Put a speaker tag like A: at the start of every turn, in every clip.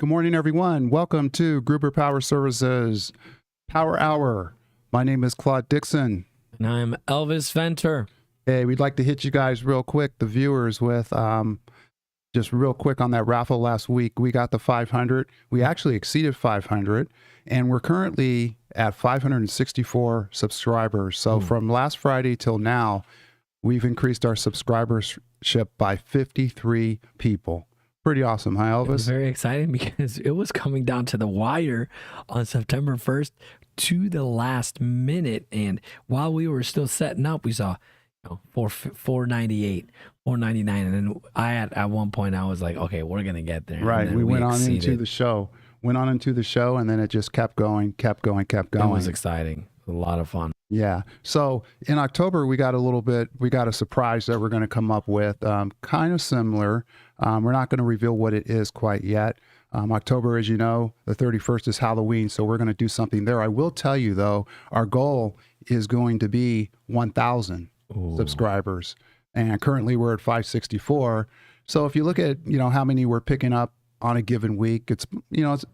A: Good morning, everyone. Welcome to Gruber Power Services Power Hour. My name is Claude Dixon.
B: And I'm Elvis Venter.
A: Hey, we'd like to hit you guys real quick, the viewers, with just real quick on that raffle last week. We got the 500. We actually exceeded 500, and we're currently at 564 subscribers. So from last Friday till now, we've increased our subscribership by 53 people. Pretty awesome, huh, Elvis?
B: It was very exciting because it was coming down to the wire on September 1st to the last minute. And while we were still setting up, we saw 498, 499. And then at one point, I was like, okay, we're going to get there.
A: Right. We went on into the show. And then it just kept going. It was
B: exciting. A lot of fun.
A: Yeah. So in October, we got a surprise that we're going to come up with, kind of similar. We're not going to reveal what it is quite yet. October, as you know, the 31st is Halloween, so we're going to do something there. I will tell you, though, our goal is going to be 1,000 subscribers. And currently we're at 564. So if you look at, how many we're picking up on a given week, it's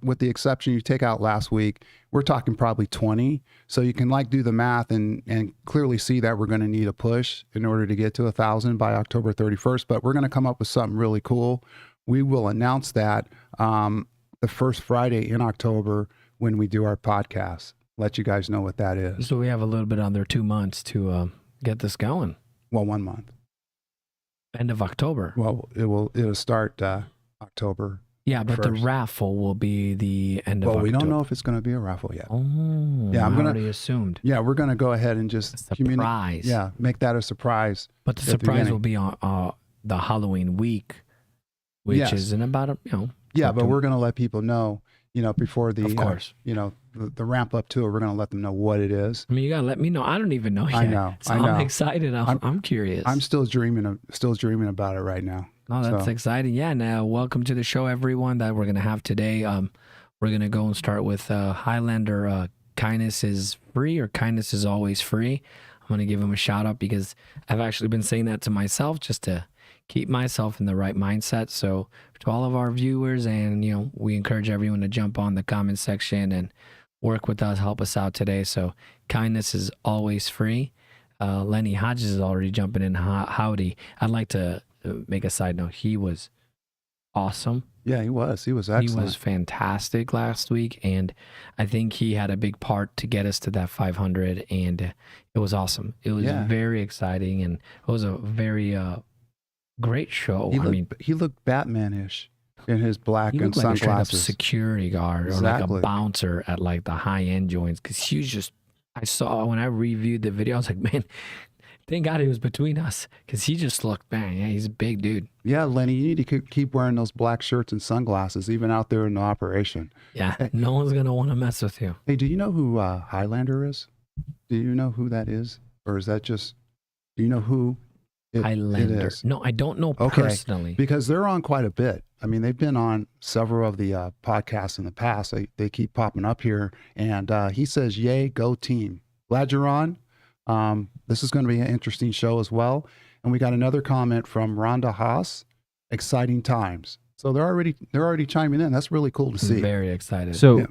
A: with the exception you take out last week, we're talking probably 20. So you can do the math and clearly see that we're going to need a push in order to get to 1,000 by October 31st. But we're going to come up with something really cool. We will announce that the first Friday in October when we do our podcast. Let you guys know what that is.
B: So we have a little bit under 2 months to get this going.
A: Well, 1 month.
B: End of October.
A: Well, it'll start October.
B: Yeah, but the raffle will be the end of October.
A: Well, we don't know if it's going to be a raffle yet.
B: Oh, yeah, I already assumed.
A: Yeah, we're going to go ahead and just
B: surprise.
A: Yeah, make that a surprise.
B: But the surprise will be on the Halloween week, which is in about
A: Yeah, but we're going to let people know, before the
B: of course,
A: the ramp up to it. We're going to let them know what it is.
B: I mean, you got to let me know. I don't even know yet.
A: I know.
B: So I'm excited. I'm curious.
A: I'm still dreaming about it right now.
B: Oh, that's exciting. Yeah. Now, welcome to the show, everyone, that we're going to have today. We're going to go and start with Highlander. Kindness is free, or kindness is always free. I'm going to give him a shout out because I've actually been saying that to myself just to keep myself in the right mindset. So to all of our viewers, and, we encourage everyone to jump on the comment section and work with us, help us out today. So kindness is always free. Lenny Hodges is already jumping in. Howdy. I'd like to make a side note. He was awesome.
A: Yeah, he was excellent.
B: He was fantastic last week, and I think he had a big part to get us to that 500, and it was awesome. It was very exciting, and it was a very great show.
A: He looked Batman-ish in his black and
B: like
A: sunglasses.
B: He looked like a security guard or like a bouncer at the high-end joints, because he was just, I saw when I reviewed the video, I was like, man, thank God he was between us, because he just looked, man, yeah, he's a big dude.
A: Yeah, Lenny, you need to keep wearing those black shirts and sunglasses, even out there in the operation.
B: Yeah, no one's going to want to mess with you.
A: Hey, do you know who Highlander is? Do you know who that is? Or is that just, do you know who
B: Highlander?
A: It is?
B: No, I don't know personally.
A: Because they're on quite a bit. I mean, they've been on several of the podcasts in the past. They keep popping up here. And he says, yay, go team. Glad you're on. This is going to be an interesting show as well. And we got another comment from Rhonda Haas. Exciting times. So they're already chiming in. That's really cool to see.
B: Very excited.
C: So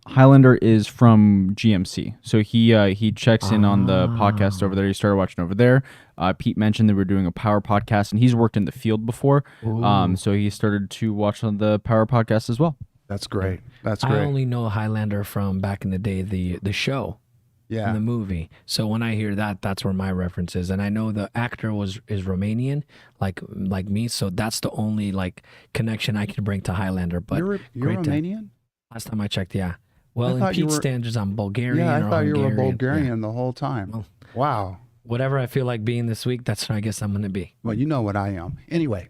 C: Highlander is from GMC. So he checks in on the podcast over there. He started watching over there. Pete mentioned that we're doing a power podcast, and he's worked in the field before. So he started to watch on the power podcast as well.
A: That's great. That's great.
B: I only know Highlander from back in the day, the show. Yeah. In the movie. So when I hear that, that's where my reference is. And I know the actor is Romanian, like me. So that's the only connection I can bring to Highlander. But
A: you're Romanian?
B: Last time I checked, yeah. Well, in Pete's standards, I'm Bulgarian.
A: Yeah, I thought you were
B: Bulgarian
A: the whole time. Well, wow.
B: Whatever I feel like being this week, that's what I guess I'm going to be.
A: Well, you know what I am. Anyway,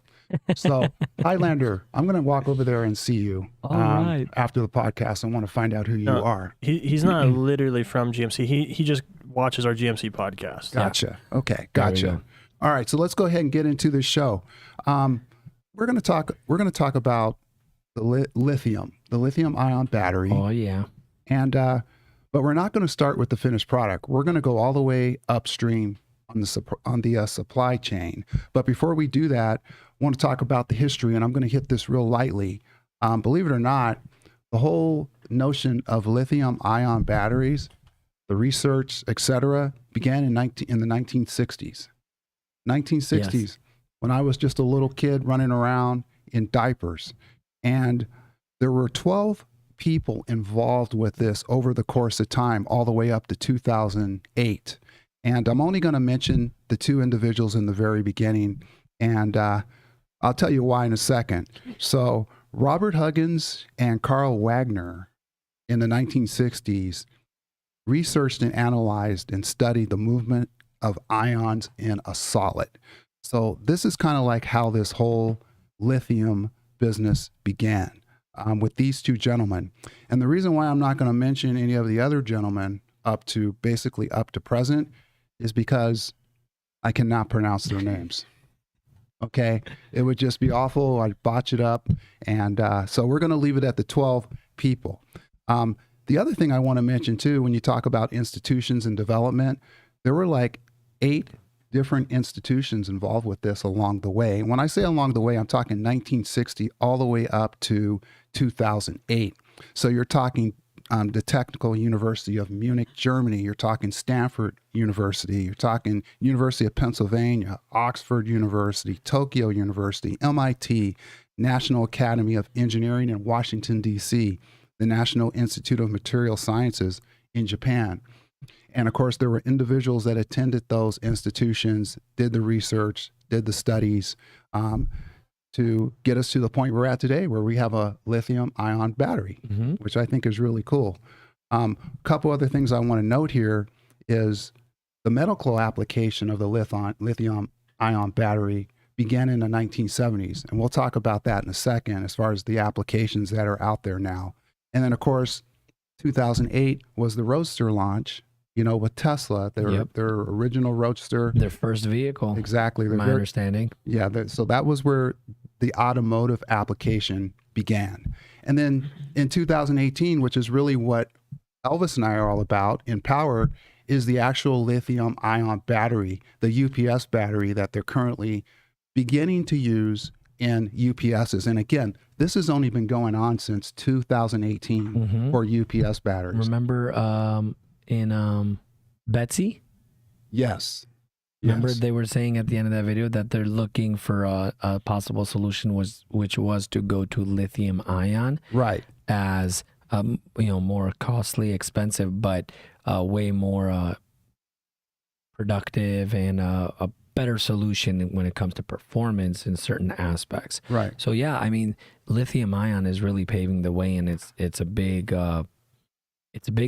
A: so Highlander, I'm going to walk over there and see you after the podcast. I want to find out who you are.
D: He's not literally from GMC. He just watches our GMC podcast.
A: Gotcha. Yeah. Okay, gotcha. All right, so let's go ahead and get into this show. We're going to talk about the lithium-ion battery.
B: Oh yeah.
A: And but we're not going to start with the finished product. We're going to go all the way upstream on the supply chain. But before we do that, I want to talk about the history, and I'm going to hit this real lightly. Believe it or not, the whole notion of lithium-ion batteries, the research, etc., began in the 1960s. 1960s,
B: Yes.
A: when I was just a little kid running around in diapers. And there were 12 people involved with this over the course of time, all the way up to 2008. And I'm only going to mention the two individuals in the very beginning, and I'll tell you why in a second. So Robert Huggins and Carl Wagner in the 1960s researched and analyzed and studied the movement of ions in a solid. So this is kind of like how this whole lithium business began with these two gentlemen. And the reason why I'm not going to mention any of the other gentlemen up to present is because I cannot pronounce their names. Okay, it would just be awful. I'd botch it up. And so we're going to leave it at the 12 people. The other thing I want to mention too, when you talk about institutions and development, there were like 8 different institutions involved with this along the way. And when I say along the way, I'm talking 1960 all the way up to 2008. So you're talking the Technical University of Munich, Germany. You're talking Stanford University. You're talking University of Pennsylvania, Oxford University, Tokyo University, MIT, National Academy of Engineering in Washington, D.C., the National Institute of Material Sciences in Japan. And of course, there were individuals that attended those institutions, did the research, did the studies to get us to the point we're at today, where we have a lithium-ion battery, which I think is really cool. A couple other things I want to note here is the medical application of the lithium-ion battery began in the 1970s. And we'll talk about that in a second as far as the applications that are out there now. And then, of course, 2008 was the Roadster launch, you know, with Tesla, their original Roadster.
B: Their first vehicle.
A: Exactly.
B: My understanding.
A: Yeah. So that was where the automotive application began. And then in 2018, which is really what Elvis and I are all about in power, is the actual lithium-ion battery, the UPS battery that they're currently beginning to use in UPSs. And again, this has only been going on since 2018 for UPS batteries.
B: Remember in 𝗵𝗁𝗄?
A: Yes.
B: Remember they were saying at the end of that video that they're looking for a possible solution which was to go to lithium-ion,
A: right,
B: as more costly, expensive, but way more productive and a better solution when it comes to performance in certain aspects.
A: Right.
B: So yeah, I mean, lithium-ion is really paving the way, and it's a big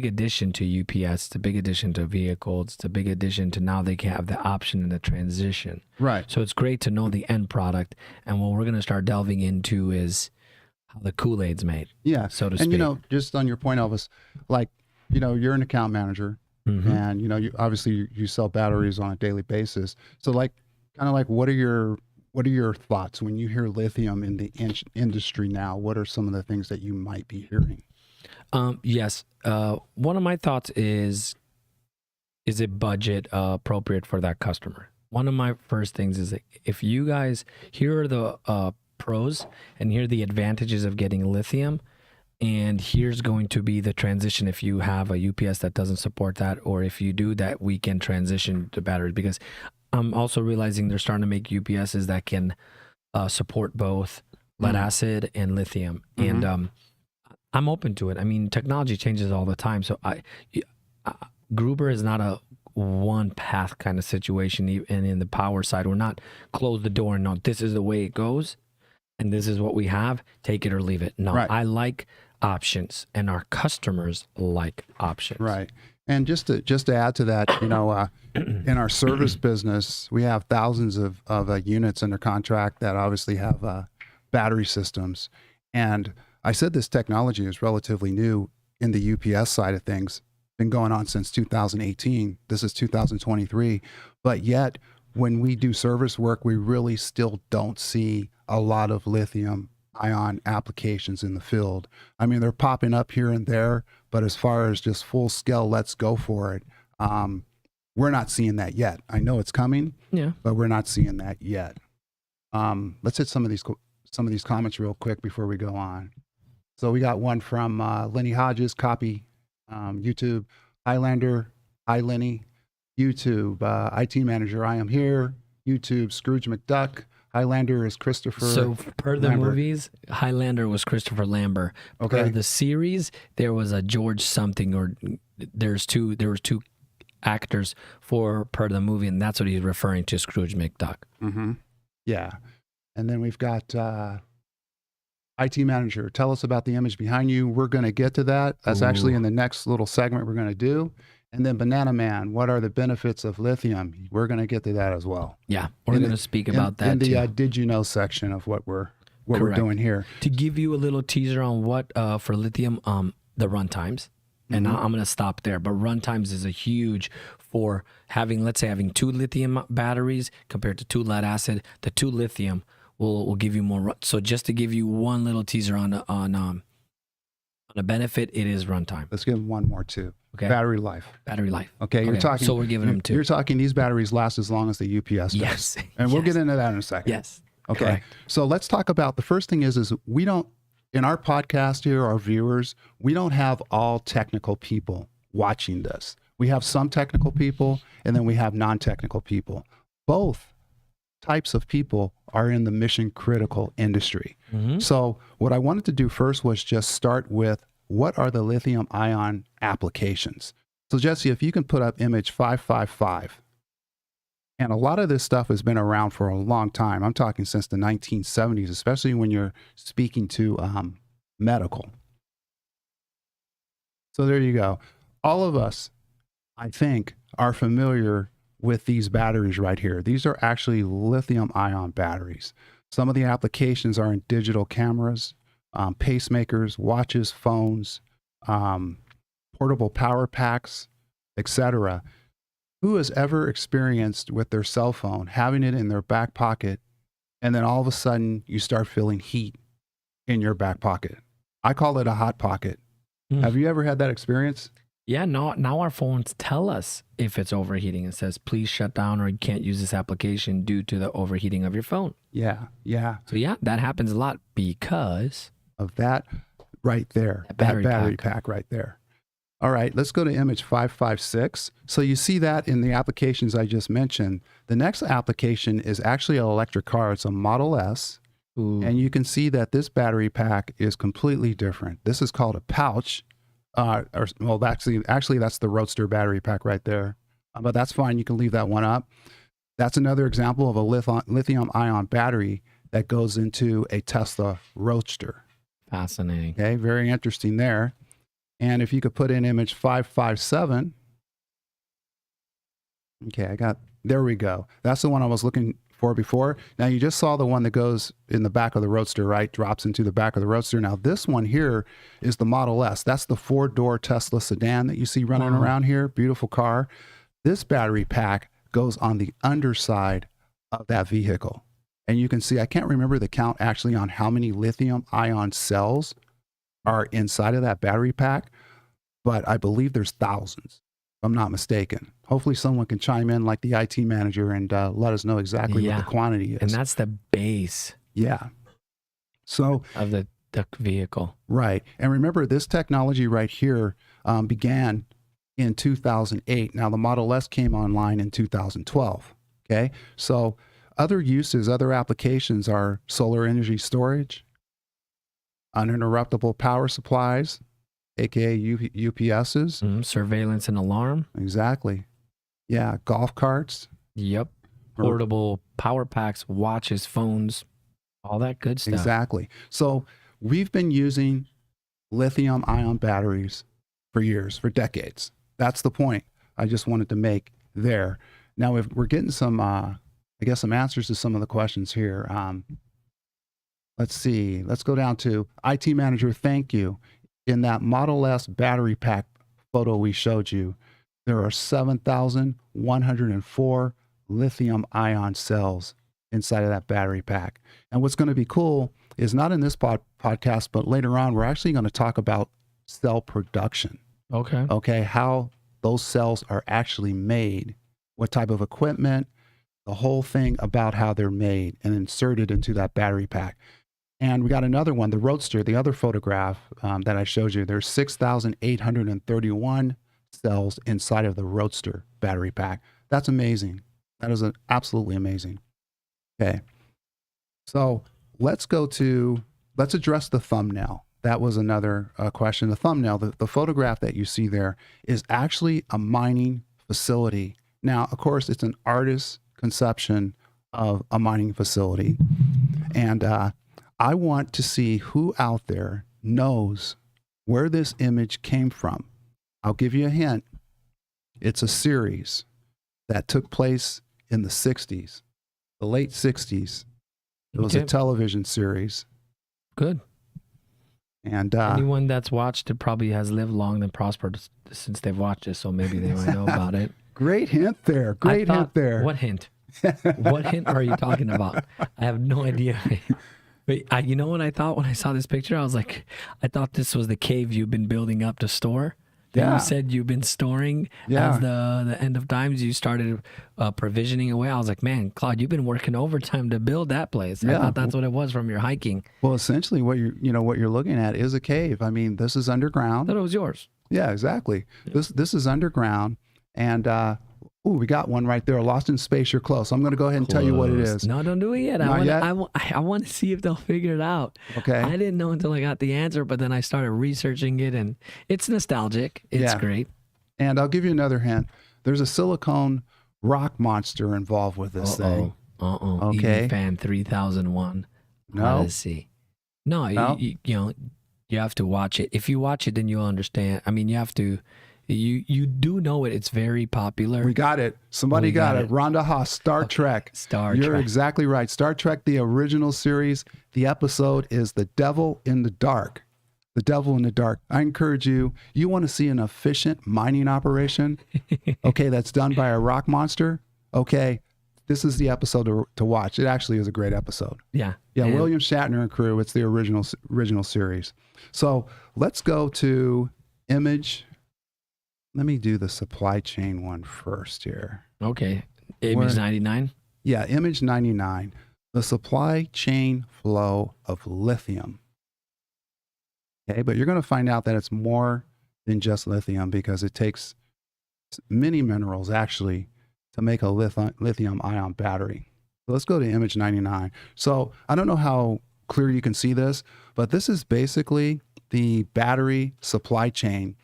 B: addition to UPS. It's a big addition to vehicles. It's a big addition to now they can have the option and the transition.
A: Right.
B: So it's great to know the end product. And what we're going to start delving into is how the Kool-Aid's made.
A: Yeah.
B: So to
A: speak.
B: speak.
A: And, just on your point, Elvis, like, you're an account manager and, you obviously you sell batteries on a daily basis. So like, kind of like, what are your thoughts when you hear lithium in the industry now? What are some of the things that you might be hearing?
B: Yes. One of my thoughts is it budget appropriate for that customer? One of my first things is that if you guys, here are the pros and here are the advantages of getting lithium, and here's going to be the transition if you have a UPS that doesn't support that, or if you do that, we can transition to batteries. Because I'm also realizing they're starting to make UPSs that can support both lead acid and lithium. And I'm open to it. I mean, technology changes all the time. So Gruber is not a one path kind of situation. And in the power side, we're not close the door and no, this is the way it goes and this is what we have, take it or leave it. No, right. I like options, and our customers like options.
A: Right. And just to add to that, in our service business, we have thousands of units under contract that obviously have battery systems. And I said this technology is relatively new in the UPS side of things, been going on since 2018. This is 2023. But yet, when we do service work, we really still don't see a lot of lithium-ion applications in the field. I mean, they're popping up here and there, but as far as just full scale, let's go for it, we're not seeing that yet. I know it's coming, but we're not seeing that yet. Let's hit some of these comments real quick before we go on. So we got one from Lenny Hodges, copy, YouTube, Highlander, hi Lenny, YouTube, IT manager, I am here, YouTube, Scrooge McDuck, Highlander is Christopher.
B: So per the
A: Lambert.
B: movies, Highlander was Christopher Lambert.
A: Okay.
B: Per the series, there was a George something, or there was two actors per the movie, and that's what he's referring to, Scrooge McDuck.
A: Mm-hmm. Yeah. And then we've got IT manager. Tell us about the image behind you. We're going to get to that. That's actually in the next little segment we're going to do. And then Banana Man, what are the benefits of lithium? We're going to get to that as well.
B: Yeah, we're going to speak about that
A: in the
B: too.
A: did you know section of what we're
B: Correct.
A: doing here.
B: To give you a little teaser on what for lithium, the run times, and I'm going to stop there. But run times is a huge for having, let's say, having 2 lithium batteries compared to 2 lead acid. The 2 lithium will give you more. So just to give you one little teaser on a benefit, it is runtime.
A: Let's give them one more too.
B: Okay.
A: Battery life.
B: Battery life.
A: Okay, you're talking.
B: So we're giving them 2.
A: You're talking these batteries last as long as the UPS does.
B: Yes.
A: And we'll get into that in a second.
B: Yes.
A: Okay.
B: Correct.
A: So let's talk about the first thing is we don't, in our podcast here, our viewers, we don't have all technical people watching this. We have some technical people and then we have non-technical people. Both types of people are in the mission critical industry.
B: Mm-hmm.
A: So what I wanted to do first was just start with what are the lithium ion applications? So Jesse, if you can put up image 555. And a lot of this stuff has been around for a long time. I'm talking since the 1970s, especially when you're speaking to medical. So there you go. All of us, I think, are familiar with these batteries right here. These are actually lithium ion batteries. Some of the applications are in digital cameras, pacemakers, watches, phones, portable power packs, etc. Who has ever experienced with their cell phone having it in their back pocket and then all of a sudden you start feeling heat in your back pocket? I call it a hot pocket. Have you ever had that experience?
B: Yeah, now our phones tell us if it's overheating. It says, please shut down or you can't use this application due to the overheating of your phone.
A: Yeah.
B: So yeah, that happens a lot because
A: of that right there,
B: That
A: that
B: battery
A: battery pack right there. All right, let's go to image 556. So you see that in the applications I just mentioned. The next application is actually an electric car. It's a Model S. And you can see that this battery pack is completely different. This is called a pouch. Actually, that's the Roadster battery pack right there. But that's fine. You can leave that one up. That's another example of a lithium-ion battery that goes into a Tesla Roadster.
B: fascinating.
A: Okay, very interesting there. And if you could put in image 557. Okay, there we go. That's the one I was looking for before. Now you just saw the one that goes in the back of the Roadster, right? Drops into the back of the Roadster. Now this one here is the Model S. That's the 4-door Tesla sedan that you see running around here. Beautiful car. This battery pack goes on the underside of that vehicle. And you can see, I can't remember the count actually on how many lithium ion cells are inside of that battery pack, but I believe there's thousands, if I'm not mistaken. Hopefully someone can chime in like the IT manager and let us know exactly what the quantity is.
B: And that's the base
A: Yeah. So
B: of the vehicle.
A: right. And remember, this technology right here began in 2008. Now the Model S came online in 2012. Okay. So other uses, other applications are solar energy storage, uninterruptible power supplies, aka UPSs.
B: Surveillance and alarm.
A: Exactly. Yeah. Golf carts.
B: Yep. Portable power packs, watches, phones, all that good stuff.
A: Exactly. So we've been using lithium ion batteries for years, for decades. That's the point I just wanted to make there. Now, if we're getting some, I guess, some answers to some of the questions here. Let's see. Let's go down to IT manager. Thank you. In that Model S battery pack photo we showed you, there are 7,104 lithium ion cells inside of that battery pack. And what's going to be cool is not in this podcast, but later on, we're actually going to talk about cell production.
B: Okay.
A: Okay. How those cells are actually made, what type of equipment, the whole thing about how they're made and inserted into that battery pack. And we got another one, the Roadster, the other photograph that I showed you. There's 6,831 cells inside of the Roadster battery pack. That's amazing. That is absolutely amazing. Okay. So let's address the thumbnail. That was another question. The thumbnail, the photograph that you see there is actually a mining facility. Now, of course, it's an artist's conception of a mining facility. And I want to see who out there knows where this image came from. I'll give you a hint. It's a series that took place in the 60s, the late 60s. It was a television series.
B: Good.
A: And
B: anyone that's watched it probably has lived long and prospered since they've watched it, so maybe they might know about it.
A: Great hint there. Great hint there.
B: What hint? What hint are you talking about? I have no idea. But you know what I thought when I saw this picture? I was like, I thought this was the cave you've been building up to store.
A: Yeah.
B: You said you've been storing as the end of times. You started provisioning away. I was like, man, Claude, you've been working overtime to build that place.
A: Yeah.
B: I thought that's what it was from your hiking.
A: Well, essentially, what you're looking at is a cave. I mean, this is underground.
B: I thought it was yours.
A: Yeah, exactly. This is underground, and we got one right there. Lost in Space. You're close. I'm going to go ahead and tell you what it is.
B: No, don't do it yet. I want to see if they'll figure it out.
A: Okay.
B: I didn't know until I got the answer, but then I started researching it, and it's nostalgic. It's great.
A: And I'll give you another hint. There's a silicone rock monster involved with this thing. Okay.
B: Fan 3001.
A: No.
B: Let's see. No, you know, you have to watch it. If you watch it, then you'll understand. I mean, you have to. You do know it. It's very popular.
A: We got it. Somebody got it. Rhonda Haas, Star Trek. You're exactly right. Star Trek, the original series. The episode is The Devil in the Dark. The Devil in the Dark. I encourage you. You want to see an efficient mining operation? Okay, that's done by a rock monster. Okay, this is the episode to watch. It actually is a great episode.
B: Yeah.
A: Yeah, William Shatner and crew. It's the original series. So let's go to image. Let me do the supply chain one first here.
B: Okay. Image 99?
A: Yeah, image 99. The supply chain flow of lithium. Okay, but you're going to find out that it's more than just lithium because it takes many minerals actually to make a lithium-ion battery. So let's go to image 99. So I don't know how clear you can see this, but this is basically the battery supply chain.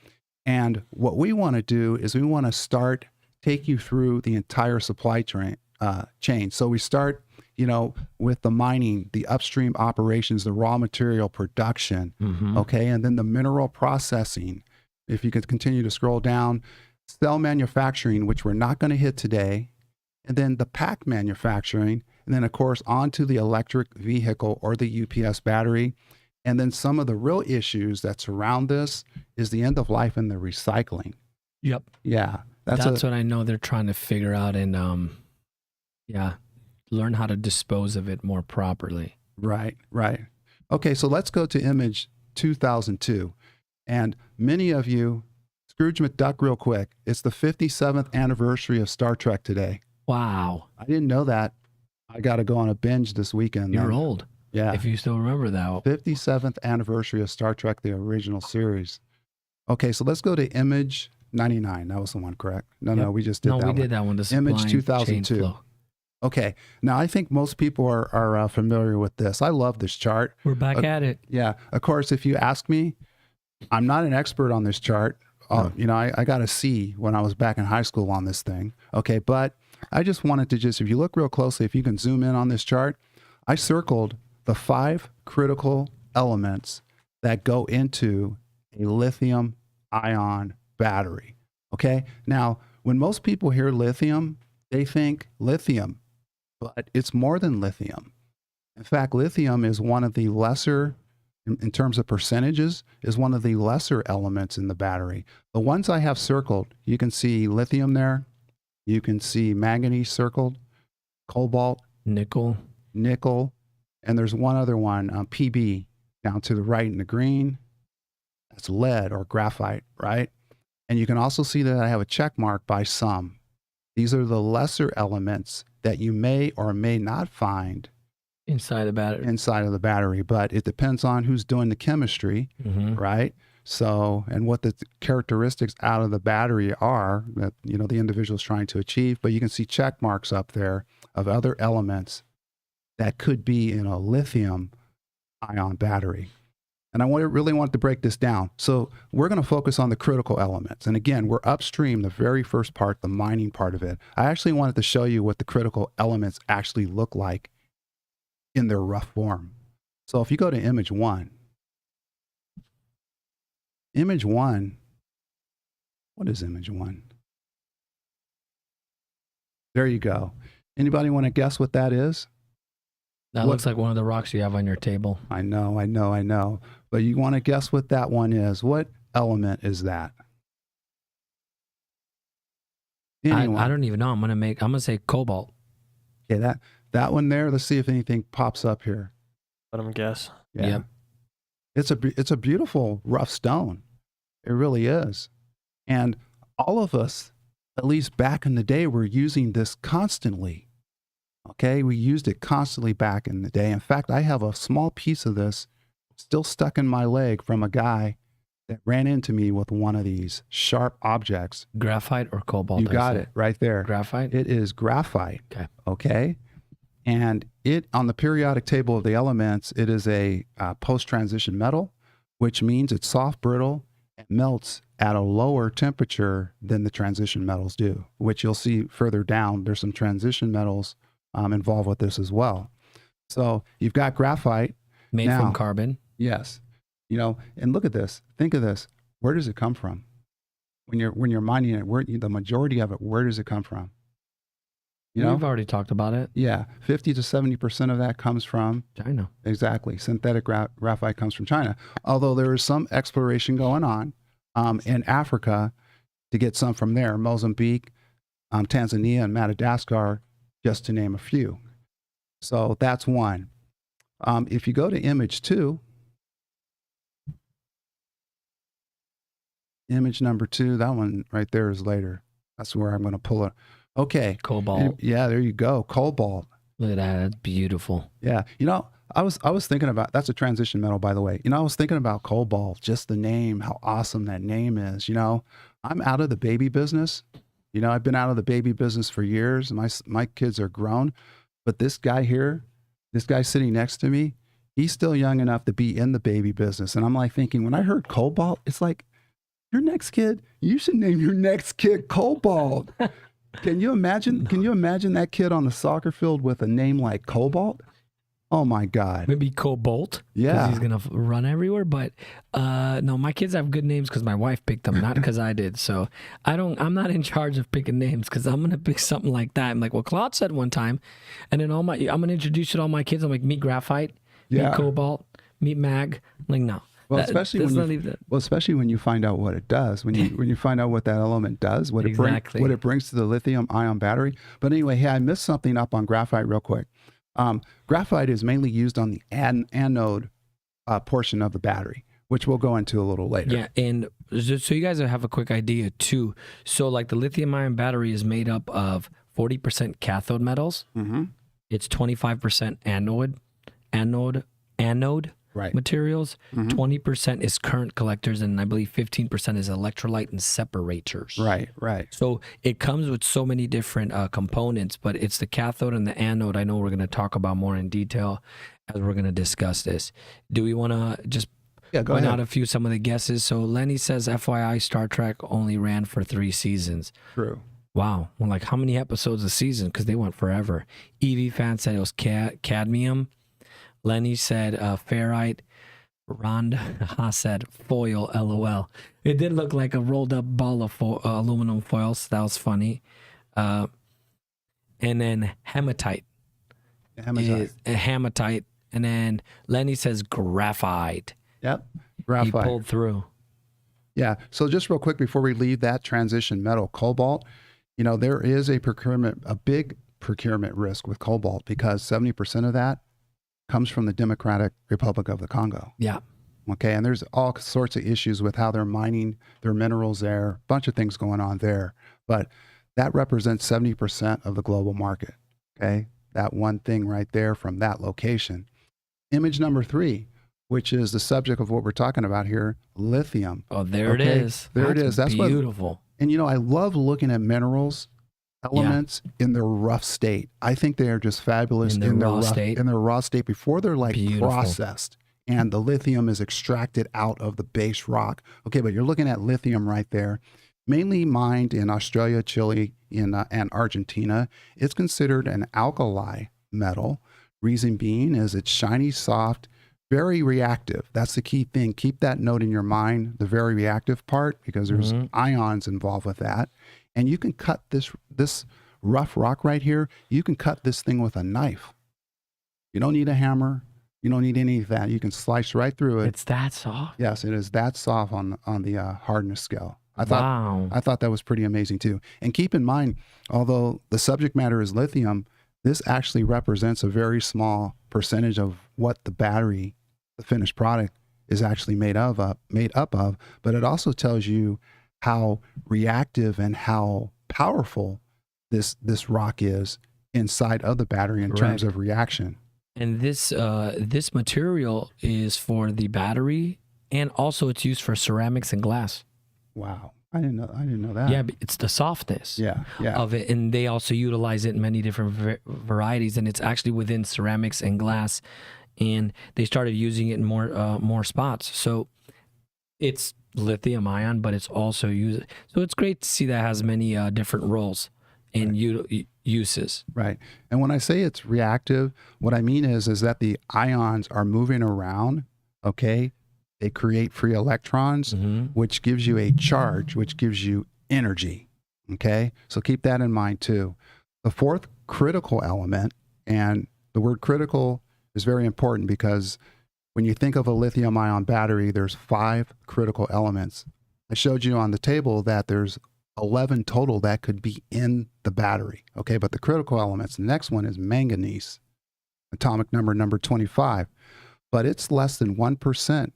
A: And what we want to do is we want to take you through the entire supply chain. So we start, with the mining, the upstream operations, the raw material production, okay, and then the mineral processing. If you could continue to scroll down, cell manufacturing, which we're not going to hit today, and then the pack manufacturing, and then of course onto the electric vehicle or the UPS battery. And then some of the real issues that surround this is the end of life and the recycling.
B: Yep.
A: Yeah.
B: That's what I know they're trying to figure out and learn how to dispose of it more properly.
A: Right. Okay, so let's go to image 2002. And many of you, Scrooge McDuck real quick, it's the 57th anniversary of Star Trek today.
B: Wow.
A: I didn't know that. I got to go on a binge this weekend.
B: You're old.
A: Yeah.
B: If you still remember that.
A: 57th anniversary of Star Trek, the original series. Okay, so let's go to image 99. That was the one, correct? No, we just did that one.
B: No, we did that one. The
A: image 2002. Okay, now I think most people are familiar with this. I love this chart.
B: We're back at it.
A: Yeah, of course, if you ask me, I'm not an expert on this chart. I got a C when I was back in high school on this thing. Okay, but I just wanted to if you look real closely, if you can zoom in on this chart, I circled the 5 critical elements that go into a lithium-ion battery. Okay, now when most people hear lithium, they think lithium, but it's more than lithium. In fact, lithium is one of the lesser, in terms of percentages, is one of the lesser elements in the battery. The ones I have circled, you can see lithium there, you can see manganese circled, cobalt,
B: nickel,
A: and there's one other one, PB, down to the right in the green. That's lead or graphite, right? And you can also see that I have a check mark by some. These are the lesser elements that you may or may not find
B: Inside the battery.
A: inside of the battery, but it depends on who's doing the chemistry, right? So, and what the characteristics out of the battery are that, you know, the individual's trying to achieve, but you can see check marks up there of other elements that could be in a lithium-ion battery. And I really want to break this down. So we're going to focus on the critical elements. And again, we're upstream, the very first part, the mining part of it. I actually wanted to show you what the critical elements actually look like in their rough form. So if you go to image one, what is image one? There you go. Anybody want to guess what that is?
B: That looks like one of the rocks you have on your table.
A: I know. But you want to guess what that one is? What element is that?
B: I don't even know. I'm gonna say cobalt.
A: Okay, that one there. Let's see if anything pops up here.
D: Let them guess.
A: Yeah. Yep. It's a beautiful rough stone. It really is. And all of us, at least back in the day, were using this constantly. Okay, we used it constantly back in the day. In fact, I have a small piece of this still stuck in my leg from a guy that ran into me with one of these sharp objects.
B: Graphite or cobalt?
A: You got it right there.
B: Graphite?
A: It is graphite.
B: Okay.
A: Okay. And it, on the periodic table of the elements, it is a post-transition metal, which means it's soft, brittle, and melts at a lower temperature than the transition metals do, which you'll see further down. There's some transition metals involved with this as well. So you've got graphite.
B: Made from carbon.
A: Yes. You know, and look at this. Think of this. Where does it come from? When you're mining it, the majority of it, where does it come from? You know?
B: We've already talked about it.
A: Yeah. 50 to 70% of that comes from
B: China.
A: Exactly. Synthetic graphite comes from China. Although there is some exploration going on in Africa to get some from there. Mozambique, Tanzania, and Madagascar, just to name a few. So that's one. If you go to image two, image number two, that one right there is later. That's where I'm going to pull it. Okay.
B: Cobalt.
A: Yeah, there you go. Cobalt.
B: Look at that. That's beautiful.
A: Yeah. You know, I was thinking about, that's a transition metal, by the way. You know, I was thinking about cobalt, just the name, how awesome that name is. You know, I'm out of the baby business. You know, I've been out of the baby business for years. My kids are grown, but this guy here, this guy sitting next to me, he's still young enough to be in the baby business. And I'm like thinking, when I heard cobalt, it's like, your next kid, you should name your next kid Cobalt. Can you imagine that kid on the soccer field with a name like Cobalt? Oh my God.
B: Maybe Cobalt.
A: Yeah.
B: Because he's going to run everywhere. But no, my kids have good names because my wife picked them, not because I did. So I'm not in charge of picking names because I'm going to pick something like that. I'm like, well, Claude said one time, and then I'm going to introduce it to all my kids. I'm like, meet Graphite, meet Cobalt, meet Mag. I'm like, no.
A: Well, especially when you find out what it does, when you find out what that element does, what it brings to the lithium-ion battery. But anyway, hey, I missed something up on graphite real quick. Graphite is mainly used on the anode portion of the battery, which we'll go into a little later.
B: Yeah, and just so you guys have a quick idea too. So like the lithium-ion battery is made up of 40% cathode metals. Mm-hmm. It's 25% anode materials. Mm-hmm. 20% is current collectors, and I believe 15% is electrolyte and separators.
A: Right.
B: So it comes with so many different components, but it's the cathode and the anode I know we're going to talk about more in detail as we're going to discuss this. Do we want to just point out some of the guesses? So Lenny says, FYI, Star Trek only ran for 3 seasons.
A: True.
B: Wow. Well, like how many episodes a season? Because they went forever. EV fan said it was cadmium. Lenny said ferrite. Rond said foil, LOL. It did look like a rolled up ball of aluminum foil, so that was funny. And then hematite. Hematite. And then Lenny says graphite.
A: Yep, graphite.
B: He pulled through.
A: Yeah, so just real quick before we leave that transition metal, cobalt, you know, there is a big procurement risk with cobalt because 70% of that comes from the Democratic Republic of the Congo.
B: Yeah.
A: Okay, and there's all sorts of issues with how they're mining their minerals there, a bunch of things going on there. But that represents 70% of the global market, okay? that one thing right there from that location. Image number 3, which is the subject of what we're talking about here, lithium.
B: Oh, there it is.
A: There it is. That's
B: beautiful.
A: And I love looking at minerals, elements in their rough state. I think they are just fabulous
B: in their raw state.
A: In their raw state before they're like
B: Beautiful.
A: processed and the lithium is extracted out of the base rock. Okay, but you're looking at lithium right there, mainly mined in Australia, Chile, and Argentina. It's considered an alkali metal. Reason being is it's shiny, soft, very reactive. That's the key thing. Keep that note in your mind, the very reactive part, because there's ions involved with that. And you can cut this rough rock right here. You can cut this thing with a knife. You don't need a hammer. You don't need any of that. You can slice right through it.
B: It's that soft?
A: Yes, it is that soft on the hardness scale. I thought that was pretty amazing too. And keep in mind, although the subject matter is lithium, this actually represents a very small percentage of what the battery, the finished product, is actually made up of. But it also tells you how reactive and how powerful this rock is inside of the battery in terms of reaction. And
B: this material is for the battery, and also it's used for ceramics and glass.
A: Wow. I didn't know that.
B: Yeah, but it's the softness
A: yeah.
B: of it. And they also utilize it in many different varieties. And it's actually within ceramics and glass. And they started using it in more spots. So it's lithium ion, but it's also used. So it's great to see that it has many different roles and uses. Right.
A: And when I say it's reactive, what I mean is that the ions are moving around, okay? They create free electrons, which gives you a charge, which gives you energy, okay? So keep that in mind too. The fourth critical element, and the word critical is very important because when you think of a lithium-ion battery, there's 5 critical elements. I showed you on the table that there's 11 total that could be in the battery, okay? But the critical elements, the next one is manganese, atomic number 25, but it's less than 1%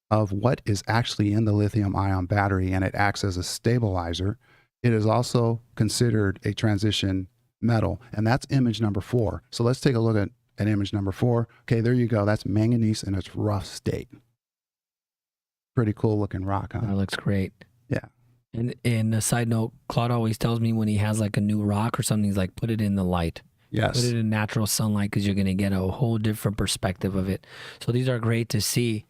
A: of what is actually in the lithium-ion battery, and it acts as a stabilizer. It is also considered a transition metal, and that's image number 4. So let's take a look at image number 4. Okay, there you go. That's manganese in its rough state. Pretty cool looking rock, huh?
B: That looks great.
A: Yeah.
B: And a side note, Claude always tells me when he has like a new rock or something, he's like, put it in the light.
A: Yes.
B: Put it in natural sunlight because you're going to get a whole different perspective of it. So these are great to see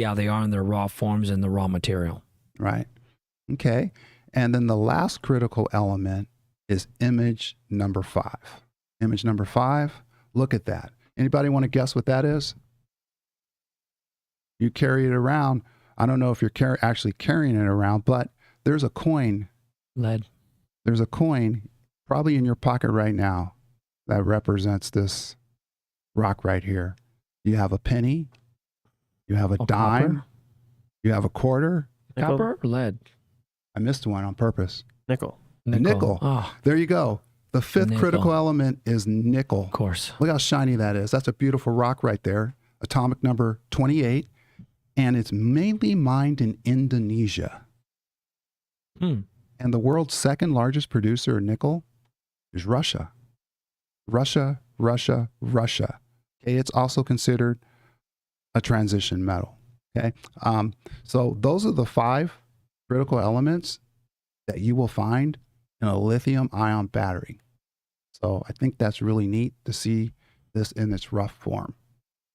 B: how they are in their raw forms and the raw material.
A: Right. Okay. And then the last critical element is image number 5. Image number 5, look at that. Anybody want to guess what that is? You carry it around. I don't know if you're actually carrying it around, but there's a coin.
B: Lead.
A: There's a coin probably in your pocket right now that represents this rock right here. You have a penny. You have a dime.
B: Copper?
A: You have a quarter.
B: Copper or lead?
A: I missed one on purpose.
D: Nickel.
A: Nickel.
B: Oh,
A: there you go. The 5th
B: nickel.
A: critical element is nickel.
B: Of course.
A: Look how shiny that is. That's a beautiful rock right there. Atomic number 28. And it's mainly mined in Indonesia. And the world's 2nd largest producer of nickel is Russia. Russia. Okay, it's also considered a transition metal. Okay, so those are the 5 critical elements that you will find in a lithium-ion battery. So I think that's really neat to see this in its rough form.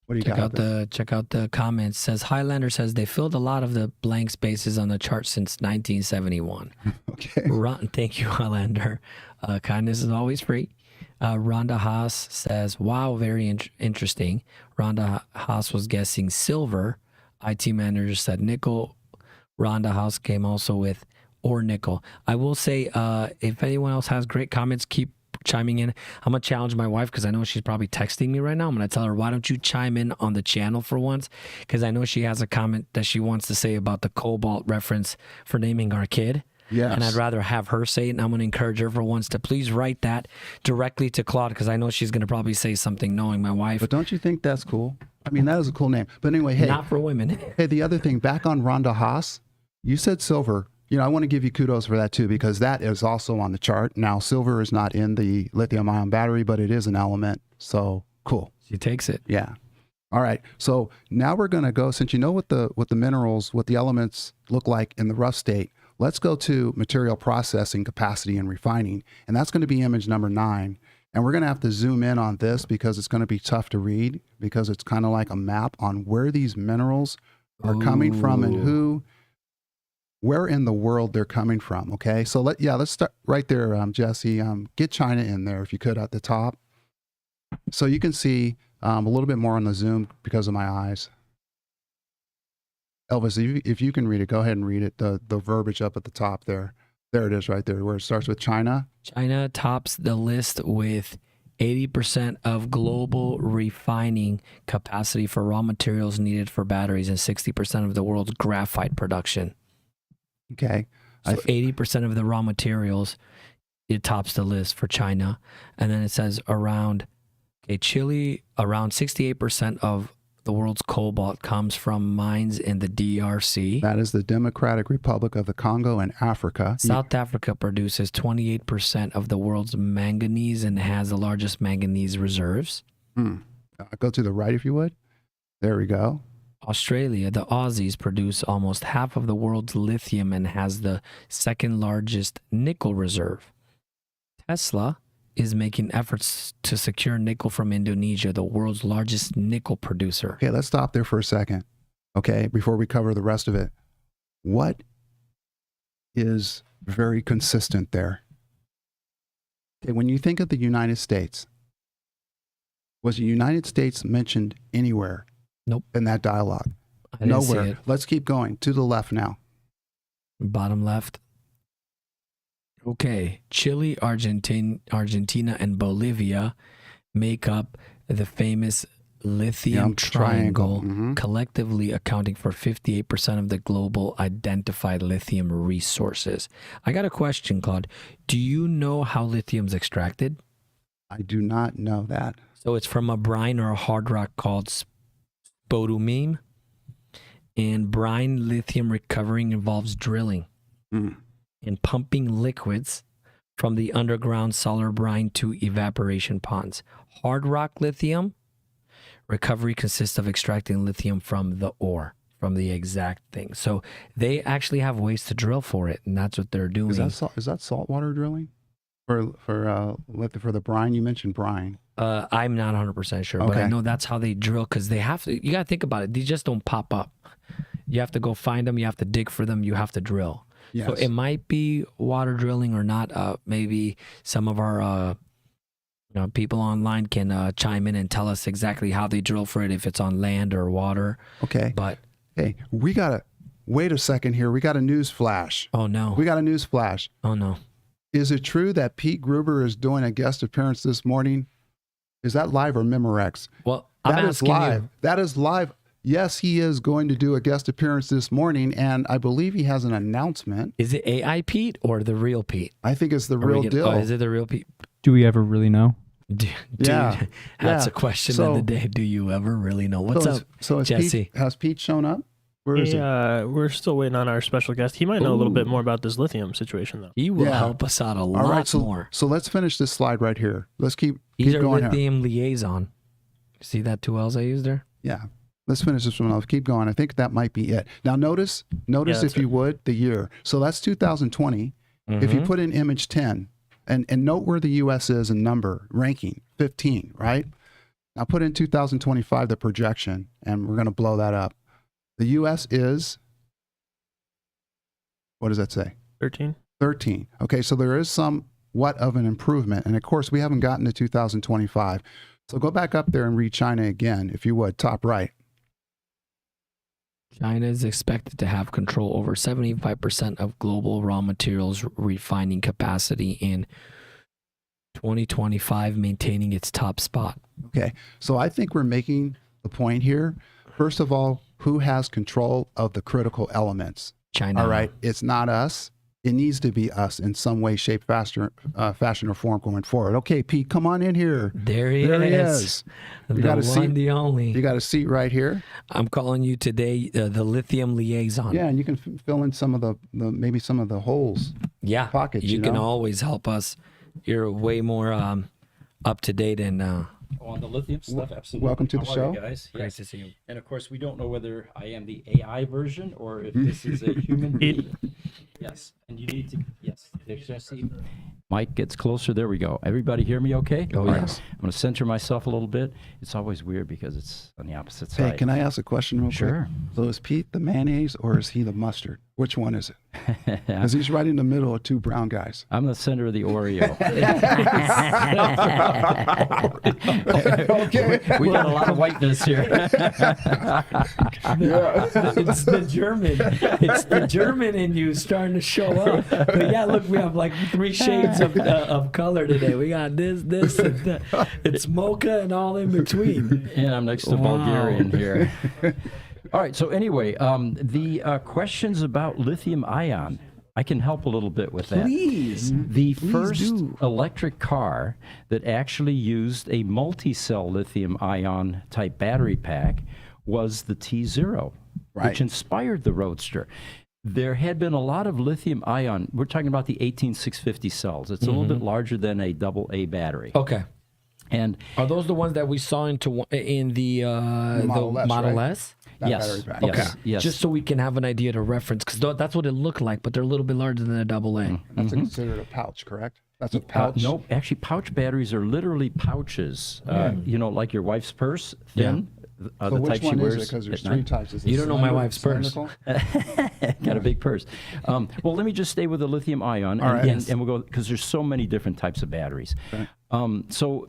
A: What do you got?
B: Check out the comments. Says Highlander says they filled a lot of the blank spaces on the chart since 1971.
A: Okay.
B: Thank you, Highlander. Kindness is always free. Rhonda Haas says, wow, very interesting. Rhonda Haas was guessing silver. IT manager said nickel. Rhonda Haas came also with or nickel. I will say, if anyone else has great comments, keep chiming in. I'm going to challenge my wife because I know she's probably texting me right now. I'm going to tell her, why don't you chime in on the channel for once? Because I know she has a comment that she wants to say about the Cobalt reference for naming our kid.
A: Yes.
B: And I'd rather have her say it, and I'm going to encourage her for once to please write that directly to Claude because I know she's going to probably say something knowing my wife.
A: But don't you think that's cool? I mean, that is a cool name. But anyway, hey.
B: Not for women.
A: Hey, the other thing, back on Rhonda Haas, you said silver. I want to give you kudos for that too, because that is also on the chart. Now, silver is not in the lithium-ion battery, but it is an element. So cool.
B: She takes it.
A: Yeah. All right. So now we're going to go, since you know what the minerals, what the elements look like in the rough state, let's go to material processing, capacity, and refining. And that's going to be image number 9. And we're going to have to zoom in on this because it's going to be tough to read, because it's kind of like a map on where these minerals are coming from and where in the world they're coming from. Okay. So let's start right there, Jesse. Get China in there if you could at the top. So you can see a little bit more on the zoom because of my eyes. Elvis, if you can read it, go ahead and read it. The verbiage up at the top there. There it is right there, where it starts with China.
B: China tops the list with 80% of global refining capacity for raw materials needed for batteries and 60% of the world's graphite production.
A: Okay.
B: So 80% of the raw materials, it tops the list for China. And then it says Chile, around 68% of the world's cobalt comes from mines in the DRC.
A: That is the Democratic Republic of the Congo in Africa.
B: South Africa produces 28% of the world's manganese and has the largest manganese reserves.
A: Go to the right if you would. There we go.
B: Australia, the Aussies, produce almost half of the world's lithium and has the second largest nickel reserve. Tesla is making efforts to secure nickel from Indonesia, the world's largest nickel producer.
A: Okay, let's stop there for a second. Okay, before we cover the rest of it. What is very consistent there? Okay, when you think of the United States, was the United States mentioned anywhere?
B: Nope.
A: In that dialogue?
B: I didn't see
A: Nowhere.
B: it.
A: Let's keep going. To the left now.
B: Bottom left. Okay, Chile, Argentina, and Bolivia make up the famous lithium triangle, collectively accounting for 58% of the global identified lithium resources. I got a question, Claude. Do you know how lithium's extracted?
A: I do not know that.
B: So it's from a brine or a hard rock called spodumene. And brine lithium recovering involves drilling and pumping liquids from the underground solar brine to evaporation ponds. Hard rock lithium recovery consists of extracting lithium from the ore, from the exact thing. So they actually have ways to drill for it, and that's what they're doing.
A: Is that saltwater drilling for the brine? You mentioned brine.
B: I'm not 100% sure, but I know that's how they drill, because they have to. You got to think about it. They just don't pop up. You have to go find them. You have to dig for them. You have to drill. Yes. So it might be water drilling or not. Maybe some of our people online can chime in and tell us exactly how they drill for it, if it's on land or water.
A: Okay.
B: But
A: hey, we got to wait a second here. We got a news flash.
B: Oh no.
A: We got a news flash.
B: Oh no.
A: Is it true that Pete Gruber is doing a guest appearance this morning? Is that live or Memorex?
B: Well, I'm asking
A: live.
B: you.
A: That is live. Yes, he is going to do a guest appearance this morning, and I believe he has an announcement.
B: Is it AI Pete or the real Pete?
A: I think it's the real deal.
B: Oh, is it the real Pete?
C: Do we ever really know?
A: Yeah.
B: That's a question of the day. Do you ever really know? What's up, Jesse?
A: Has Pete shown up? Where is he?
D: We're still waiting on our special guest. He might know a little bit more about this lithium situation, though.
B: He will help us out a lot more.
A: So let's finish this slide right here. Let's keep
B: He's our
A: going
B: lithium liaison. See that 2 L's I used there?
A: Yeah. Let's finish this one off. Keep going. I think that might be it. Now notice if you would, the year. So that's 2020. If you put in image 10 and note where the U.S. is in number, ranking, 15, right? Now put in 2025, the projection, and we're going to blow that up. The U.S. is, what does that say?
D: 13.
A: 13. Okay, so there is somewhat of an improvement. And of course, we haven't gotten to 2025. So go back up there and read China again, if you would, top right.
B: China is expected to have control over 75% of global raw materials refining capacity in 2025, maintaining its top spot.
A: Okay, so I think we're making the point here. First of all, who has control of the critical elements?
B: China.
A: All right, it's not us. it needs to be us in some way, shape, fashion, or form going forward. Okay, Pete, come on in here.
B: There he is.
A: You
B: The
A: got a
B: one,
A: seat.
B: the only.
A: You got a seat right here.
B: I'm calling you today the lithium liaison.
A: Yeah, and you can fill in some of the maybe some of the holes.
B: Yeah.
A: Pockets,
B: You
A: you
B: can
A: know?
B: always help us. You're way more up to date and
E: On the lithium stuff, absolutely.
A: welcome to the
E: How are
A: show.
E: you guys.
B: Great
E: Yes.
B: to see you.
E: And of course, we don't know whether I am the AI version or if this is a human being. Yes, and you need to, yes. Mike gets closer. There we go. Everybody hear me okay?
B: Oh,
E: All right.
B: yes.
E: I'm going to center myself a little bit. It's always weird because it's on the opposite
A: Hey,
E: side.
A: can I ask a question real quick?
E: Sure.
A: So is Pete the mayonnaise or is he the mustard? Which one is it? Because he's right in the middle of two brown guys.
E: I'm the center of the Oreo.
A: Okay.
E: We got a lot of whiteness here.
B: It's the German. It's the German in you starting to show up. But yeah, look, we have like 3 shades of color today. We got this, and that. It's mocha and all in between.
E: And I'm next to
B: Wow.
E: Bulgarian here. All right. So anyway, the questions about lithium-ion, I can help a little bit with that.
B: Please.
E: The
B: Please
E: first
B: do.
E: electric car that actually used a multi-cell lithium-ion type battery pack was the 𝗕0,
A: Right.
E: which inspired the Roadster. There had been a lot of lithium-ion. We're talking about the 18650 cells. It's a little bit larger than a AA battery.
B: Okay.
E: And
B: Are those the ones that we saw in the
A: Model S,
B: Model
A: right?
B: S?
A: That
E: yes,
A: battery pack.
B: Okay.
E: yes, yes.
B: Just so we can have an idea to reference, because that's what it looked like, but they're a little bit larger than a AA.
A: That's considered a pouch, correct? That's a pouch.
E: Nope. Actually, pouch batteries are literally pouches. You know, like your wife's purse, thin.
A: So
E: The
A: which
E: type she
A: one is
E: wears
A: it? Because there's
E: at
A: 3
E: night.
A: types. Is it
B: You don't know my
A: cylinder-
B: wife's purse.
A: cylindrical?
E: Got a big purse. Well, let me just stay with the lithium ion,
A: All right.
E: and we'll go because there's so many different types of batteries. So,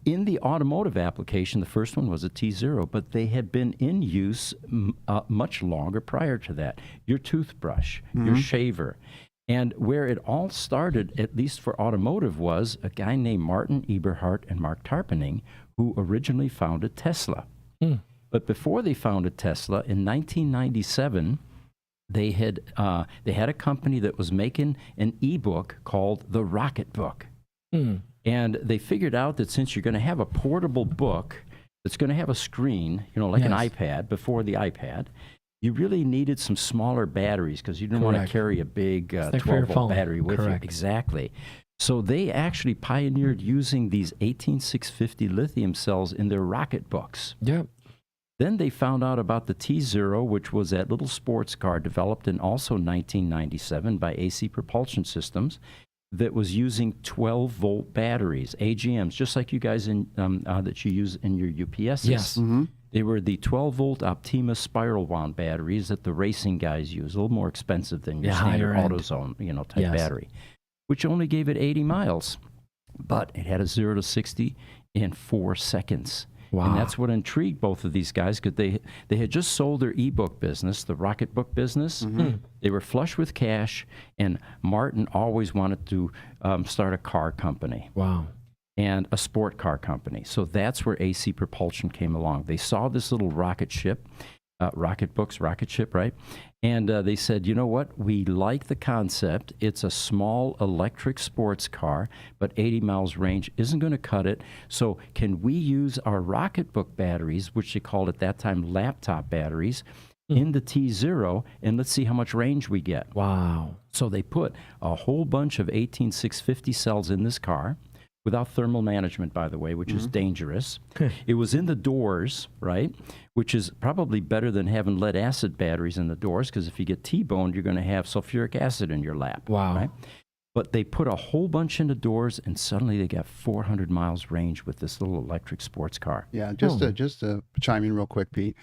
E: in the automotive application, the first one was a 𝗕0, but they had been in use much longer prior to that. Your toothbrush, your shaver. And where it all started, at least for automotive, was a guy named Martin Eberhard and Mark Tarpenning, who originally founded Tesla. But before they founded Tesla, in 1997, they had a company that was making an ebook called the Rocket Book. And they figured out that since you're going to have a portable book that's going to have a screen, you know, like an
B: Yes.
E: iPad before the iPad, you really needed some smaller batteries because you didn't want to
B: Correct.
E: carry a big
B: like for your
E: 12-volt
B: phone.
E: battery with
B: Correct.
E: you. Exactly. So they actually pioneered using these 18650 lithium cells in their rocket books.
B: Yep.
E: Then they found out about the 𝗕0, which was that little sports car developed in also 1997 by AC Propulsion Systems that was using 12-volt batteries, AGMs, just like you guys that you use in your UPSs.
B: Yes.
E: They were the 12-volt Optima spiral wound batteries that the racing guys use, a little more expensive than your
B: Yeah,
E: standard
B: higher end.
E: AutoZone, type
B: Yes.
E: battery, which only gave it 80 miles, but it had a 0 to 60 in 4 seconds.
B: Wow.
E: And that's what intrigued both of these guys because they had just sold their ebook business, the Rocket Book business. They were flush with cash, and Martin always wanted to start a car company
B: Wow.
E: and a sport car company. So that's where AC Propulsion came along. They saw this little rocket ship, rocket ship, right? And they said, you know what? We like the concept. It's a small electric sports car, but 80 miles range isn't going to cut it. So can we use our rocket book batteries, which they called at that time laptop batteries, in the 𝗕0, and let's see how much range we get.
B: Wow.
E: So they put a whole bunch of 18650 cells in this car, without thermal management, by the way, which is dangerous. It was in the doors, right, which is probably better than having lead acid batteries in the doors, because if you get T-boned, you're going to have sulfuric acid in your lap.
B: Wow.
E: Right? But they put a whole bunch in the doors, and suddenly they got 400 miles range with this little electric sports car.
A: Yeah, just to chime in real quick, Pete.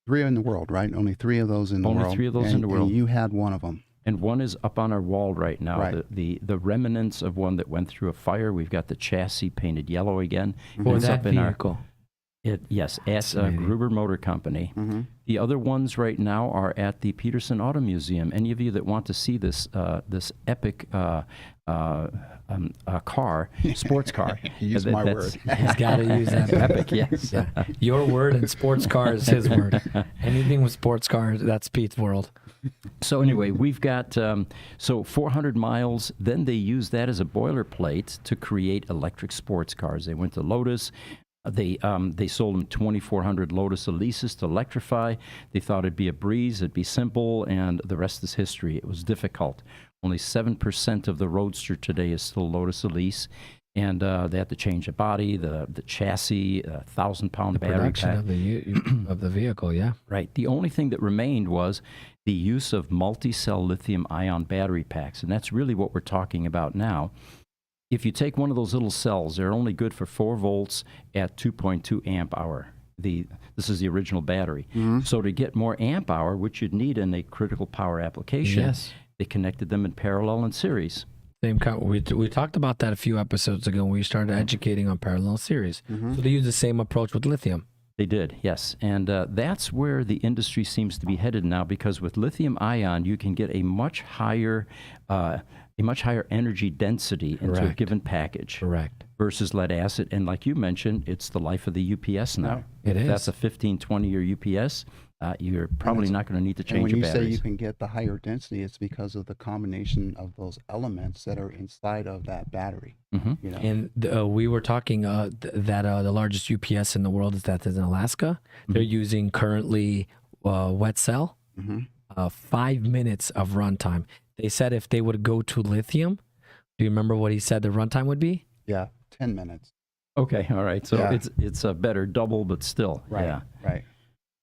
A: 3 in the world, right? Only 3 of those in the world.
E: Only 3 of those in the world.
A: And you had one of them.
E: And one is up on our wall right now.
A: Right.
E: The remnants of one that went through a fire. We've got the chassis painted yellow again.
B: For
E: It's
B: that
E: up in our
B: vehicle.
E: Yes, at Gruber Motor Company. The other ones right now are at the Peterson Auto Museum. Any of you that want to see this epic car, sports car.
A: Use my word.
B: He's got to use that.
E: Epic, yes.
B: Yeah. Your word and sports car is his word. Anything with sports cars, that's Pete's world.
E: So anyway, we've got 400 miles. Then they used that as a boilerplate to create electric sports cars. They went to Lotus. They sold them 2,400 Lotus Elises to electrify. They thought it'd be a breeze, it'd be simple, and the rest is history. It was difficult. Only 7% of the Roadster today is still Lotus Elise, and they had to change the body, the chassis, 1,000-pound battery pack.
B: Of the vehicle, yeah.
E: Right. The only thing that remained was the use of multi-cell lithium-ion battery packs, and that's really what we're talking about now. If you take one of those little cells, they're only good for 4 volts at 2.2 amp hour. This is the original battery. So to get more amp hour, which you'd need in a critical power application, they connected them in parallel and series.
B: Same kind. We talked about that a few episodes ago when we started educating on parallel series. So they use the same approach with lithium.
E: They did, yes. And that's where the industry seems to be headed now, because with lithium-ion, you can get a much higher energy density into a given package.
B: Correct.
E: Versus lead acid. And like you mentioned, it's the life of the UPS now.
B: It is.
E: That's a 15, 20-year UPS. You're probably not going to need to change your batteries.
A: When you say you can get the higher density, it's because of the combination of those elements that are inside of that battery. You know?
B: And we were talking that the largest UPS in the world is in Alaska. They're using currently wet cell, 5 minutes of runtime. They said if they would go to lithium, do you remember what he said the runtime would be?
A: Yeah, 10 minutes.
E: Okay, all right. So it's a better double, but still.
A: Right,
E: yeah.
A: right.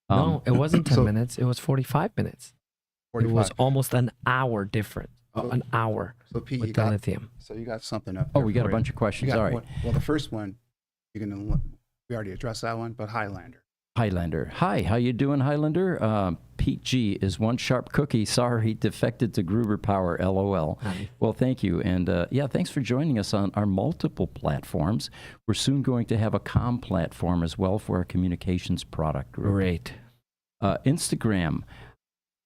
B: No, it wasn't 10 minutes. It was 45 minutes.
A: 45.
B: It was almost an hour different. An hour
A: so Pete,
B: with the lithium.
A: So you got something up
E: Oh,
A: there
E: we got a
A: for
E: bunch
A: you.
E: of questions. All right.
A: Well, the first one, we already addressed that one, but Highlander.
E: Highlander. Hi, how you doing, Highlander? Pete G is one sharp cookie. Sorry, defected to Gruber Power, LOL. Well, thank you. And thanks for joining us on our multiple platforms. We're soon going to have a comm platform as well for our communications product group.
B: Great.
E: Instagram,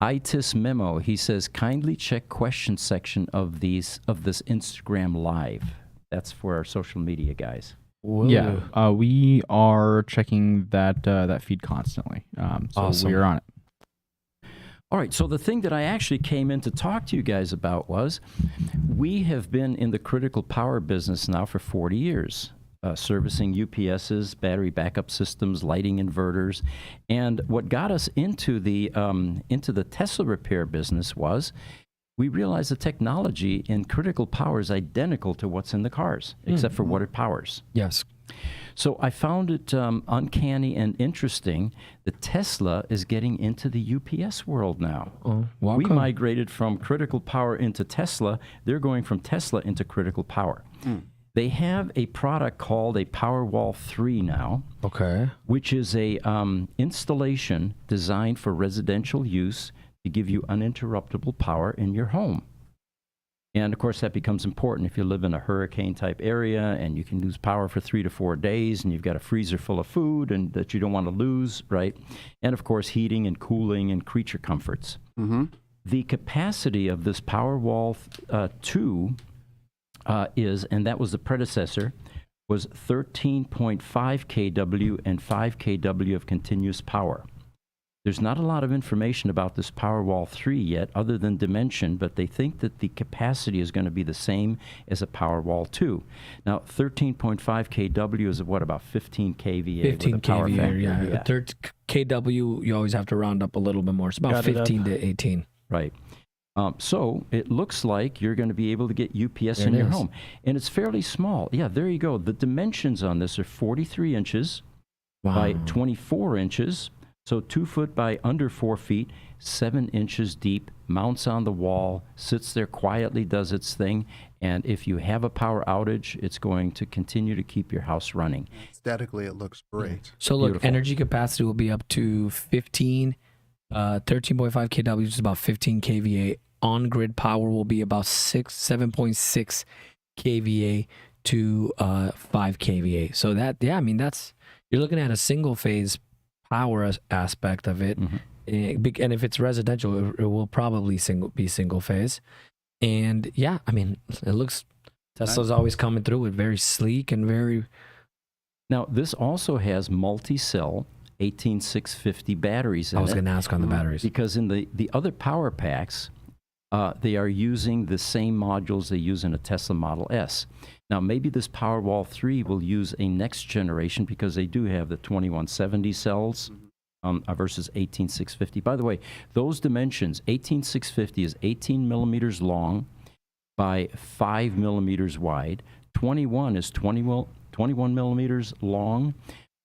E: ITIS Memo. He says, kindly check question section of this Instagram Live. That's for our social media guys.
B: Whoa.
C: Yeah, we are checking that feed constantly. So
B: Awesome.
C: we're on it.
E: All right, so the thing that I actually came in to talk to you guys about was we have been in the critical power business now for 40 years, servicing UPSs, battery backup systems, lighting inverters. And what got us into the Tesla repair business was we realized the technology in critical power is identical to what's in the cars, except for what it powers.
B: Yes.
E: So I found it uncanny and interesting that Tesla is getting into the UPS world now.
B: Oh,
E: We
B: welcome.
E: migrated from critical power into Tesla. They're going from Tesla into critical power. They have a product called a Powerwall 3 now,
B: Okay.
E: which is a installation designed for residential use to give you uninterruptible power in your home. And of course, that becomes important if you live in a hurricane-type area and you can lose power for 3 to 4 days and you've got a freezer full of food and that you don't want to lose, right? And of course, heating and cooling and creature comforts. The capacity of this Powerwall 2 is, and that was the predecessor, was 13.5 kW and 5 kW of continuous power. There's not a lot of information about this Powerwall 3 yet other than dimension, but they think that the capacity is going to be the same as a Powerwall 2. Now, 13.5 kW is what, about 15 kVA
B: 15
E: with a power
B: kVA,
E: factor?
B: yeah. 30 kW, you always have to round up a little bit more. It's about
D: Got it up.
B: 15 to 18.
E: Right. So it looks like you're going to be able to get UPS
B: There
E: in
B: it
E: your
B: is.
E: home. And it's fairly small. Yeah, there you go. The dimensions on this are 43 inches by 24 inches. So 2 foot by under 4 feet, 7 inches deep, mounts on the wall, sits there quietly, does its thing. And if you have a power outage, it's going to continue to keep your house running.
A: Aesthetically, it looks great.
B: So look,
E: Beautiful.
B: energy capacity will be up to 13.5 kW, which is about 15 kVA. On-grid power will be about 7.6 kVA to 5 kVA. So that, yeah, I mean, that's, you're looking at a single phase power aspect of it. And if it's residential, it will probably be single phase. And yeah, I mean, it looks, Tesla's always coming through with very sleek and very.
E: Now, this also has multi-cell 18650 batteries in it.
B: I was going to ask on the batteries.
E: Because in the other power packs, they are using the same modules they use in a Tesla Model S. Now, maybe this Powerwall 3 will use a next generation because they do have the 2170 cells versus 18650. By the way, those dimensions, 18650 is 18 millimeters long by 5 millimeters wide. 21 is 21 millimeters long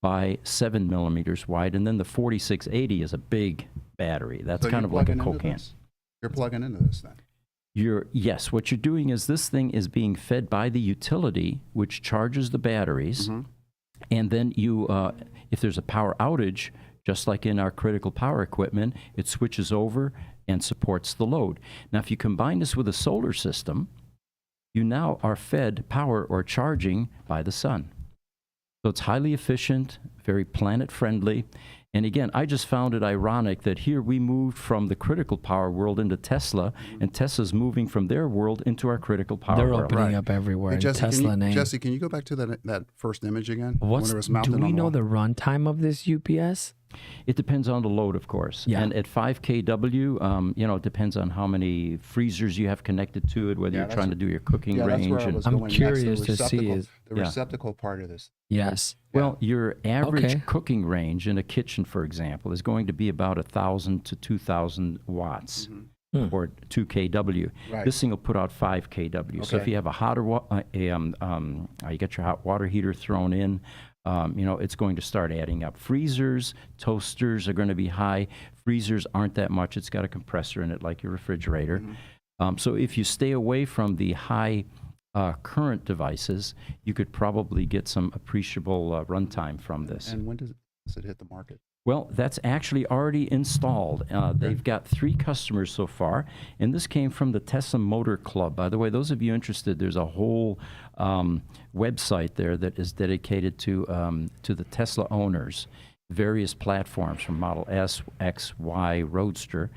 E: by 7 millimeters wide. And then the 4680 is a big battery. That's kind of like a Coke can.
A: You're plugging into this then?
E: Yes, what you're doing is this thing is being fed by the utility, which charges the batteries. And then you, if there's a power outage, just like in our critical power equipment, it switches over and supports the load. Now, if you combine this with a solar system, you now are fed power or charging by the sun. So it's highly efficient, very planet-friendly. And again, I just found it ironic that here we moved from the critical power world into Tesla, and Tesla's moving from their world into our critical power
B: They're
E: world.
B: opening up everywhere.
A: Hey, Jesse,
B: Tesla name.
A: Jesse, can you go back to that first image again?
B: Do we know the runtime of this UPS?
E: It depends on the load, of course.
B: Yeah.
E: And at 5 kW, it depends on how many freezers you have connected to it, whether you're trying to do your cooking range.
A: That's where I was
B: I'm
A: going
B: curious
A: next.
B: to see
A: the receptacle part of this.
B: Yes.
E: Well, your average cooking range in a kitchen, for example, is going to be about 1,000 to 2,000 watts. Or 2 kW.
A: Right.
E: This thing will put out 5 kW. So if you have a hotter, you get your hot water heater thrown in, it's going to start adding up. Freezers, toasters are going to be high. Freezers aren't that much. It's got a compressor in it like your refrigerator. So if you stay away from the high current devices, you could probably get some appreciable runtime from this.
A: And when does it hit the market?
E: Well, that's actually already installed. They've got 3 customers so far, and this came from the Tesla Motor Club. By the way, those of you interested, there's a whole website there that is dedicated to the Tesla owners, various platforms from Model S, X, Y, Roadster,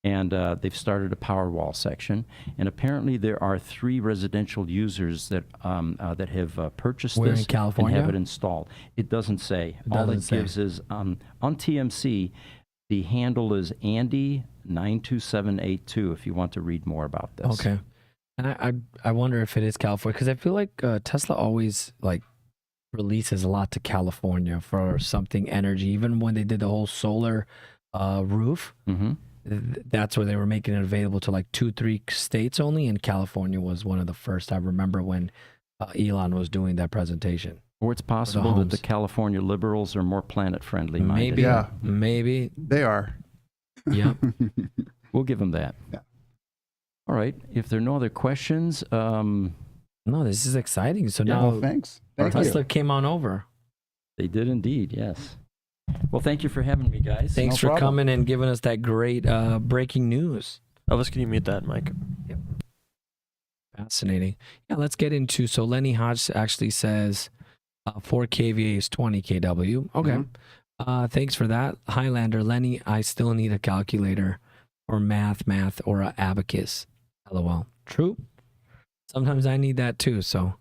E: and they've started a Powerwall section. And apparently, there are 3 residential users that have purchased
B: Where,
E: this
B: in California?
E: and have it installed. It doesn't say. All it gives is on TMC. The handle is Andy92782. If you want to read more about this.
B: Okay. And I wonder if it is California, because I feel like Tesla always releases a lot to California for something energy. Even when they did the whole solar roof. That's where they were making it available to 2-3 states only, and California was one of the first. I remember when Elon was doing that presentation.
E: Or it's possible that the California liberals are more planet-friendly minded.
B: Maybe,
A: Yeah.
B: maybe
A: They are.
B: Yep.
E: We'll give them that.
A: Yeah.
E: All right. If there are no other questions,
B: No, this is exciting. So
E: Yeah.
B: now
A: Well, thanks. Thank
B: Tesla
A: you.
B: came on over.
E: they did indeed. Yes. Well, thank you for having me, guys.
B: Thanks for coming and giving us that great breaking news.
D: Elvis, can you mute that, Mike?
B: Fascinating. Yeah, let's get into. So Lenny Hodge actually says 4 kVA is 20 kW. Okay. Thanks for that. Highlander, Lenny, I still need a calculator or math, or a abacus. LOL. True. Sometimes I need that too. So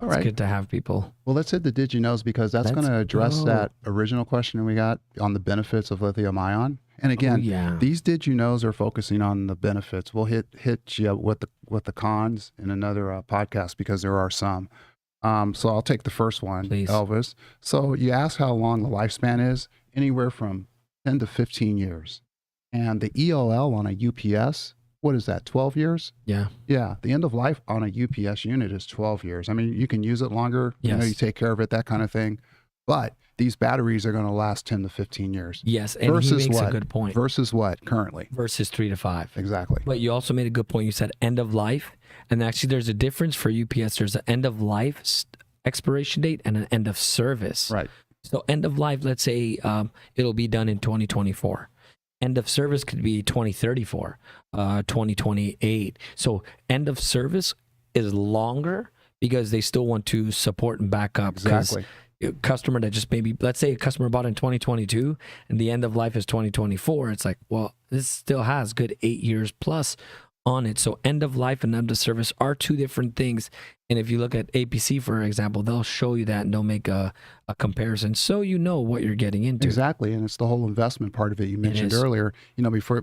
B: it's good to have people.
A: Well, let's hit the Did You Knows, because that's going to address that original question we got on the benefits of lithium-ion. And again, these Did You Knows are focusing on the benefits. We'll hit you with the cons in another podcast, because there are some. So I'll take the first one,
B: Please.
A: Elvis. So you ask how long the lifespan is, anywhere from 10 to 15 years. And the ELL on a UPS, what is that, 12 years?
B: Yeah.
A: Yeah, the end of life on a UPS unit is 12 years. I mean, you can use it longer,
B: Yes.
A: you take care of it, that kind of thing. But these batteries are going to last 10 to 15 years.
B: Yes, and
A: versus
B: he makes
A: what?
B: a good point.
A: Versus what currently?
B: Versus 3 to 5.
A: Exactly.
B: But you also made a good point. You said end of life. And actually, there's a difference for UPS. There's an end of life expiration date and an end of service.
A: Right.
B: So end of life, let's say it'll be done in 2024. End of service could be 2034, 2028. So end of service is longer because they still want to support and back up. 'cause
A: Exactly.
B: a customer that just maybe, let's say a customer bought in 2022 and the end of life is 2024. It's like, well, this still has good 8 years plus on it. So end of life and end of service are two different things. And if you look at @PCC, for example, they'll show you that and they'll make a comparison so you know what you're getting into.
A: Exactly. And it's the whole investment part of it you mentioned earlier,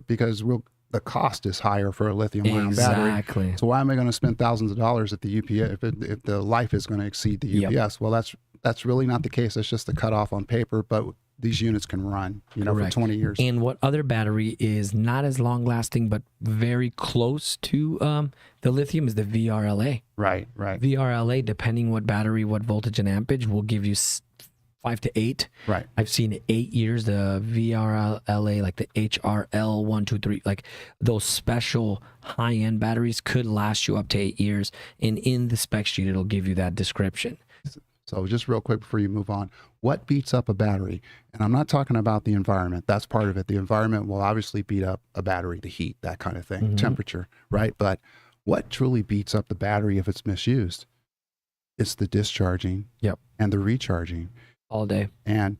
A: because the cost is higher for a lithium-ion battery.
B: Exactly.
A: So why am I going to spend thousands of dollars at the UPS if the life is going to exceed the UPS?
B: Yep.
A: Well, that's really not the case. That's just the cutoff on paper, but these units can run, for 20 years.
B: And what other battery is not as long lasting, but very close to the lithium is the VRLA.
A: Right.
B: VRLA, depending what battery, what voltage and ampage, will give you 5 to 8.
A: Right.
B: I've seen 8 years. The VRLA, like the HRL123, like those special high-end batteries could last you up to 8 years. And in the spec sheet, it'll give you that description.
A: So just real quick before you move on, what beats up a battery? And I'm not talking about the environment. That's part of it. The environment will obviously beat up a battery, the heat, that kind of thing, temperature, right? But what truly beats up the battery if it's misused? It's the discharging and the recharging.
B: All day.
A: And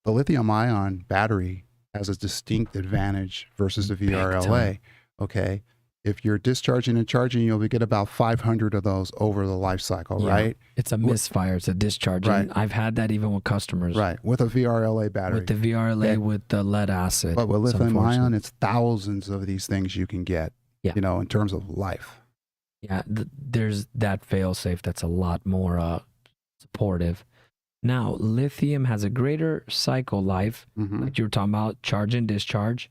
A: the lithium-ion battery has a distinct advantage versus the VRLA, okay? If you're discharging and charging, you'll get about 500 of those over the life cycle, right?
B: It's a misfire. It's a discharge.
A: Right.
B: And I've had that even with customers.
A: Right, with a VRLA battery.
B: With the VRLA, with the lead acid.
A: But with lithium-ion, it's thousands of these things you can get, in terms of life.
B: Yeah, there's that fail-safe that's a lot more supportive. Now, lithium has a greater cycle life, like you were talking about, charge and discharge,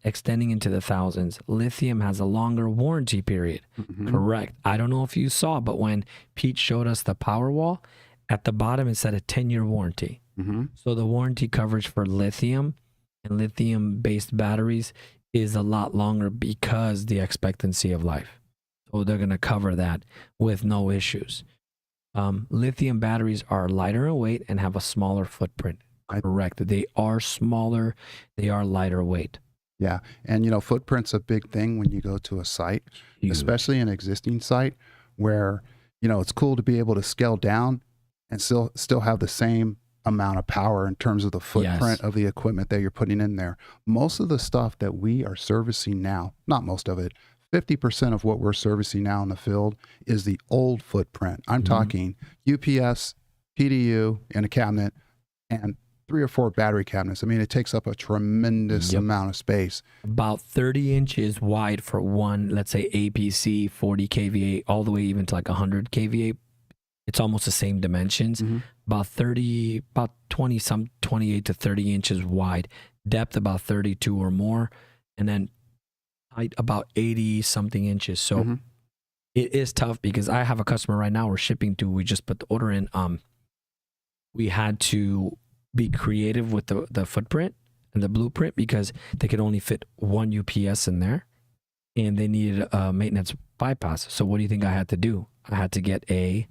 B: extending into the thousands. Lithium has a longer warranty period. Correct. I don't know if you saw, but when Pete showed us the power wall, at the bottom it said a 10-year warranty. So the warranty coverage for lithium and lithium-based batteries is a lot longer because the expectancy of life. So they're going to cover that with no issues. Lithium batteries are lighter in weight and have a smaller footprint. Correct. They are smaller. They are lighter weight.
A: Yeah. And, footprint's a big thing when you go to a site, especially an existing site where, it's cool to be able to scale down and still have the same amount of power in terms of the footprint of the equipment that you're putting in there. Most of the stuff that we are servicing now, not most of it, 50% of what we're servicing now in the field is the old footprint. I'm talking UPS, PDU in a cabinet, and 3 or 4 battery cabinets. I mean, it takes up a tremendous amount of space. About
B: 30 inches wide for one, let's say 𝗵𝗶𝗁 40 kVA, all the way even to like 100 kVA. It's almost the same dimensions. About 28 to 30 inches wide. Depth about 32 or more. And then height about 80 something inches. So it is tough because I have a customer right now we're shipping to. We just put the order in. We had to be creative with the footprint and the blueprint because they could only fit one UPS in there and they needed a maintenance bypass. So what do you think I had to do? I had to get a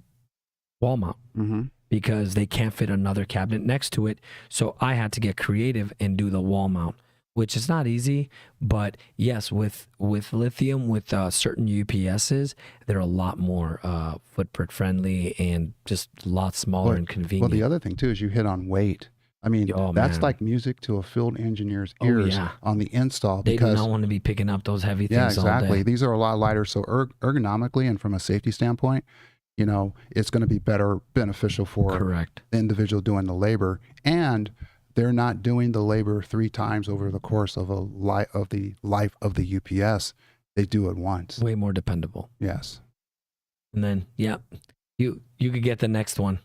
B: wall mount because they can't fit another cabinet next to it. So I had to get creative and do the wall mount, which is not easy. But yes, with lithium, with certain UPSs, they're a lot more footprint friendly and just a lot smaller and convenient.
A: Well, the other thing too is you hit on weight. I mean, that's like music to a field engineer's ears on the install.
B: They do not want to be picking up those heavy things.
A: Yeah, exactly.
B: All day.
A: These are a lot lighter. So ergonomically and from a safety standpoint, it's going to be beneficial for the individual doing the labor. And they're not doing the labor 3 times over the course of the life of the UPS. They do it once.
B: Way more dependable.
A: Yes.
B: And then, you could get the next one.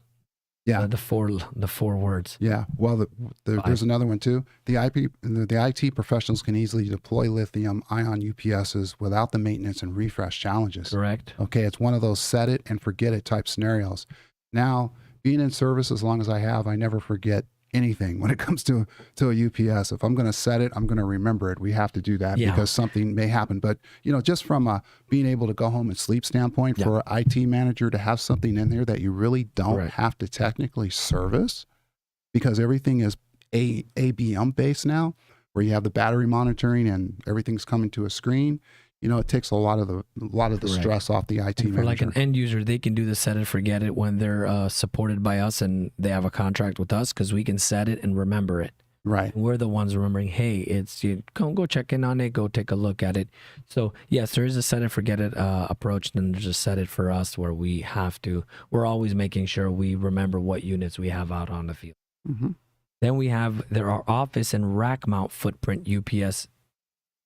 B: Yeah. The four words.
A: Yeah. Well, there's another one too. The IT professionals can easily deploy lithium-ion UPSs without the maintenance and refresh challenges.
B: Correct.
A: Okay. It's one of those set it and forget it type scenarios. Now, being in service as long as I have, I never forget anything when it comes to a UPS. If I'm going to set it, I'm going to remember it. We have to do that because something may happen. But, just from a being able to go home and sleep standpoint for an IT manager to have something in there that you really don't have to technically service because everything is ABM based now, where you have the battery monitoring and everything's coming to a screen. it takes a lot of the
B: Correct.
A: stress off the IT
B: And for like
A: manager.
B: an end user, they can do the set it, forget it when they're supported by us and they have a contract with us because we can set it and remember it.
A: Right.
B: And we're the ones remembering, hey, it's you go check in on it, go take a look at it. So yes, there is a set it, forget it approach. Then there's a set it for us where we're always making sure we remember what units we have out on the field.
A: Mm-hmm.
B: Then there are office and rack mount footprint UPS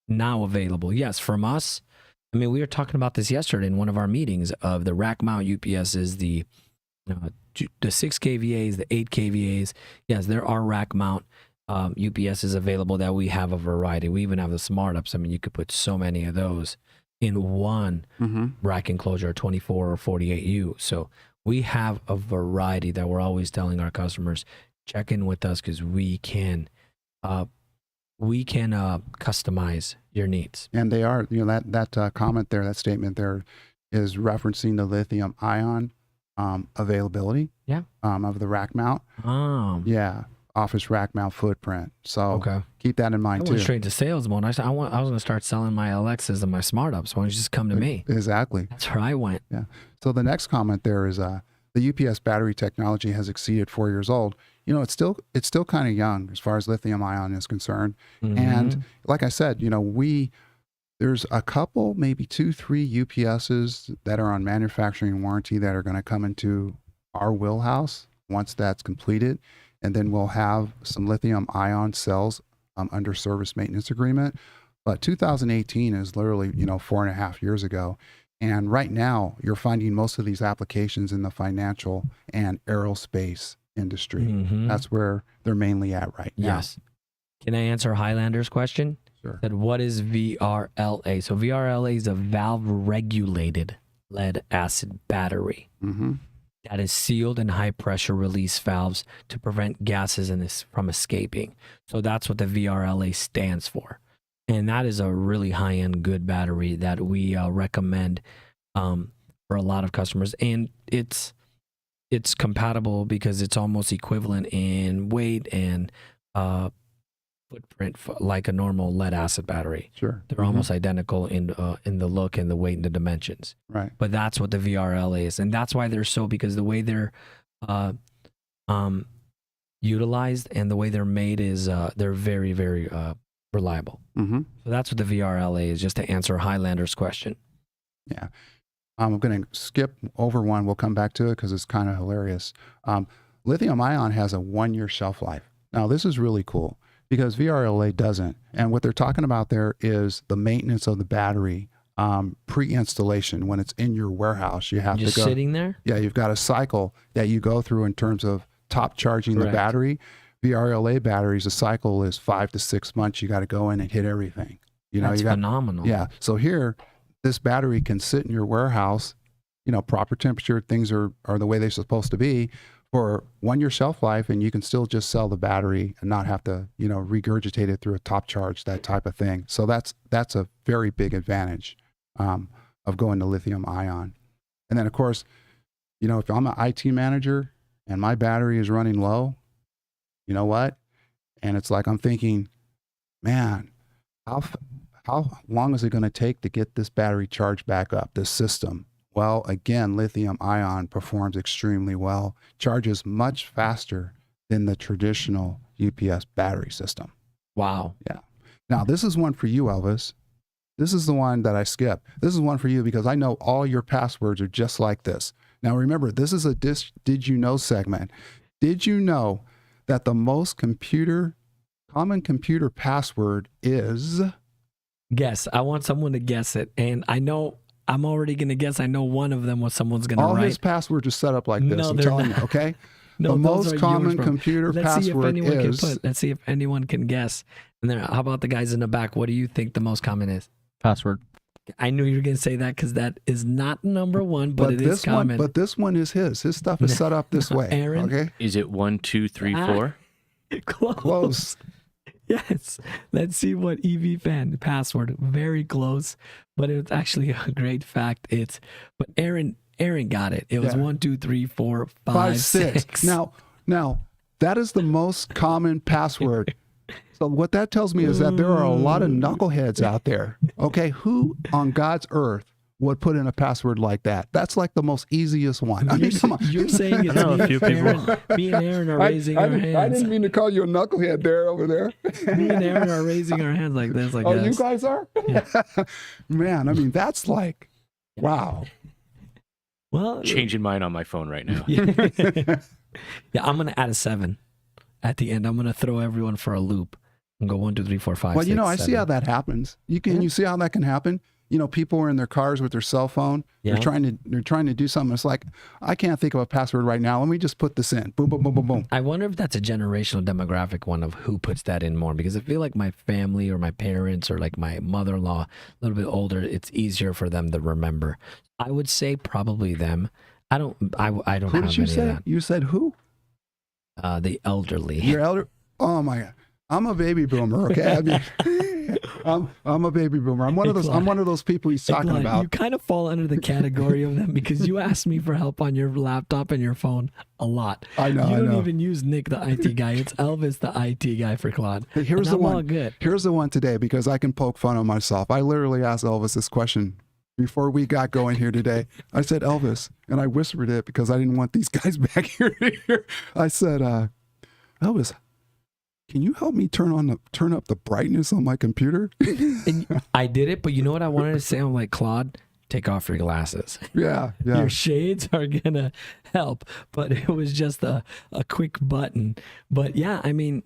B: now available. Yes, from us. I mean, we were talking about this yesterday in one of our meetings of the rack mount UPSs, the 6 kVAs, the 8 kVAs. Yes, there are rack mount UPSs available that we have a variety. We even have the smart ups. I mean, you could put so many of those in one rack enclosure, 24 or 48U. So we have a variety that we're always telling our customers, check in with us because we can customize your needs.
A: And they are, that comment there, that statement there is referencing the lithium-ion availability of the rack mount. Yeah, office rack mount footprint. So keep that in mind
B: I
A: too.
B: went straight to sales mode. I said, I was going to start selling my Alexas and my smart ups. Why don't you just come to me?
A: Exactly.
B: That's where I went.
A: Yeah. So the next comment there is the UPS battery technology has exceeded 4 years old. It's still kind of young as far as lithium-ion is concerned. And like I said, there's a couple, maybe 2-3 UPSs that are on manufacturing warranty that are going to come into our wheelhouse once that's completed. And then we'll have some lithium-ion cells under service maintenance agreement. But 2018 is literally, 4.5 years ago. And right now, you're finding most of these applications in the financial and aerospace industry. That's where they're mainly at right now.
B: Yes. Can I answer Highlander's question?
A: Sure.
B: That what is VRLA? So VRLA is a valve-regulated lead acid battery that is sealed in high-pressure release valves to prevent gases from escaping. So that's what the VRLA stands for. And that is a really high-end good battery that we recommend for a lot of customers. And it's compatible because it's almost equivalent in weight and footprint like a normal lead acid battery.
A: Sure.
B: They're almost identical in the look and the weight and the dimensions.
A: Right.
B: But that's what the VRLA is. And that's why because the way they're utilized and the way they're made is they're very, very reliable. So that's what the VRLA is, just to answer Highlander's question.
A: Yeah. I'm going to skip over one. We'll come back to it because it's kind of hilarious. Lithium-ion has a 1-year shelf life. Now, this is really cool because VRLA doesn't. And what they're talking about there is the maintenance of the battery pre-installation. When it's in your warehouse, you have
B: Just
A: to go.
B: sitting there?
A: Yeah, you've got a cycle that you go through in terms of top charging the battery. VRLA batteries, the cycle is 5 to 6 months. You got to go in and hit everything.
B: That's phenomenal.
A: Yeah. So here, this battery can sit in your warehouse, proper temperature, things are the way they're supposed to be for 1 year shelf life, and you can still just sell the battery and not have to, regurgitate it through a top charge, that type of thing. So that's a very big advantage of going to lithium-ion. And then, of course, if I'm an IT manager and my battery is running low, you know what? And it's like I'm thinking, man, how long is it going to take to get this battery charged back up, this system? Well, again, lithium-ion performs extremely well, charges much faster than the traditional UPS battery system.
B: Wow.
A: Yeah. Now, this is one for you, Elvis. This is the one that I skipped. This is one for you because I know all your passwords are just like this. Now, remember, this is a Did You Know segment. Did you know that the most common computer password is?
B: Guess. I want someone to guess it. And I know I'm already going to guess. I know one of them what someone's going to write.
A: All his passwords are set up like this.
B: No,
A: I'm
B: they're
A: telling
B: not.
A: you, okay?
B: No,
A: the
B: those
A: most
B: are
A: common
B: yours, bro.
A: computer password is.
B: Let's see if anyone can guess. And then, how about the guys in the back? What do you think the most common is?
C: Password.
B: I knew you were going to say that because that is not number one, but it is common.
A: But this one is his. His stuff is set up this way.
B: Aaron?
A: Okay.
F: Is it 1, 2, 3, 4?
B: Close. Yes. Let's see what EV fan password. Very close, but it's actually a great fact. But Aaron got it. It was 1, 2, 3, 4, 5, 6.
A: Now that is the most common password. So what that tells me is that there are a lot of knuckleheads out there. Okay, who on God's earth would put in a password like that? That's like the most easiest one. I mean, come on.
B: You're saying it's
D: know a
B: me,
D: few
B: and
D: people.
B: Aaron, me and Aaron are raising our hands.
A: I didn't mean to call you a knucklehead there over there.
B: Me and Aaron are raising our hands like this. Like
A: Oh,
B: this.
A: you guys are?
B: Yeah.
A: Man, I mean, that's like, wow.
B: Well,
F: Changing mine on my phone right now.
B: yeah, I'm gonna add a 7 at the end. I'm gonna throw everyone for a loop and go 1, 2, 3, 4, 5.
A: Well, you
B: 6,
A: know, I see
B: 7.
A: how that happens. You see how that can happen. You know, people are in their cars with their cell phone.
B: Yeah.
A: They're trying to do something. It's like, I can't think of a password right now. Let me just put this in. Boom, boom, boom, boom, boom.
B: I wonder if that's a generational demographic one of who puts that in more, because I feel like my family or my parents or like my mother-in-law, a little bit older, it's easier for them to remember. I would say probably them. I don't
A: Who
B: have
A: did you
B: any
A: say?
B: of
A: You said who?
B: that. The elderly.
A: Your elder? Oh my God. I'm a baby boomer. Okay. I mean, I'm a baby boomer. I'm one of those people he's talking
B: Claude,
A: about.
B: you kind of fall under the category of them because you asked me for help on your laptop and your phone a lot.
A: I know.
B: You
A: I
B: don't
A: know.
B: even use Nick, the IT guy. It's Elvis, the IT guy for Claude.
A: Hey, here's
B: And
A: the
B: I'm
A: one.
B: all good.
A: Here's the one today because I can poke fun of myself. I literally asked Elvis this question before we got going here today. I said, Elvis, and I whispered it because I didn't want these guys back here to hear. I said, Elvis, can you help me turn up the brightness on my computer?
B: And I did it, but you know what I wanted to say? I'm like, Claude, take off your glasses.
A: Yeah.
B: Your shades are gonna help, but it was just a quick button. But yeah, I mean,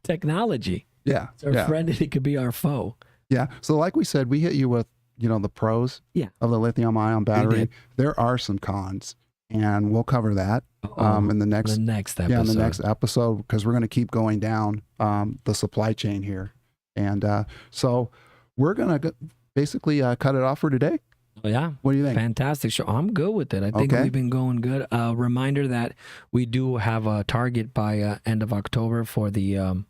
B: technology.
A: Yeah.
B: It's our friend and it could be our foe.
A: Yeah. So like we said, we hit you with, the pros of the lithium-ion battery.
B: did.
A: There are some cons, and we'll cover that in the next
B: episode.
A: in the next episode, because we're going to keep going down the supply chain here. And so we're going to basically cut it off for today.
B: Oh, yeah.
A: What do you think?
B: Fantastic show. I'm good with it. I think
A: Okay.
B: we've been going good. Reminder that we do have a target by end of October for the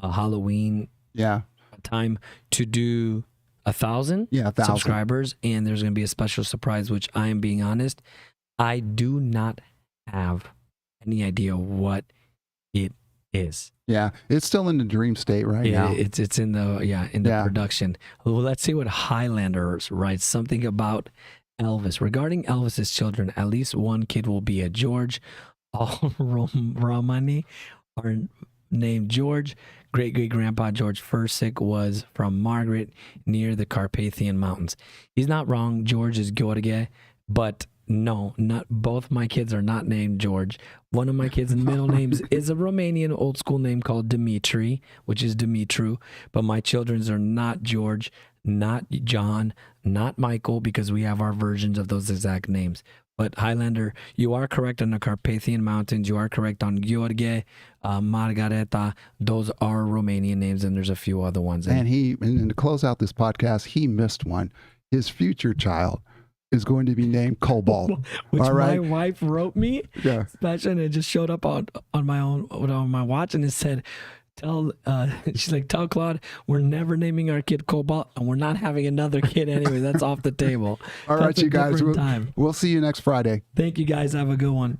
B: Halloween
A: Yeah.
B: time to do 1,000
A: Yeah, 1,000.
B: subscribers, and there's going to be a special surprise, which I am being honest, I do not have any idea what it is.
A: Yeah. It's still in the dream state right now.
B: It's in the production. Well, let's see what Highlander writes. Something about Elvis. Regarding Elvis's children, at least one kid will be a George. All Romani are named George. Great-great-grandpa George 𝗓𝗁 was from Margaret near the Carpathian Mountains. He's not wrong. George is 𝗬𝗬𝗍, but no, not both my kids are not named George. One of my kids' middle names is a Romanian old school name called Dimitri, which is Dumitru, but my children's are not George, not John, not Michael, because we have our versions of those exact names. But Highlander, you are correct on the Carpathian Mountains. You are correct on 𝗬𝗬𝗍, Margareta. Those are Romanian names, and there's a few other ones.
A: And to close out this podcast, he missed one. His future child is going to be named Cobalt.
B: Which
A: All right?
B: my wife wrote me.
A: Yeah.
B: Special, and it just showed up on my watch, and it said, she's like, tell Claude we're never naming our kid Cobalt, and we're not having another kid anyway. That's off the table.
A: All right,
B: That's a
A: you guys.
B: different time.
A: We'll see you next Friday.
B: Thank you guys. Have a good one.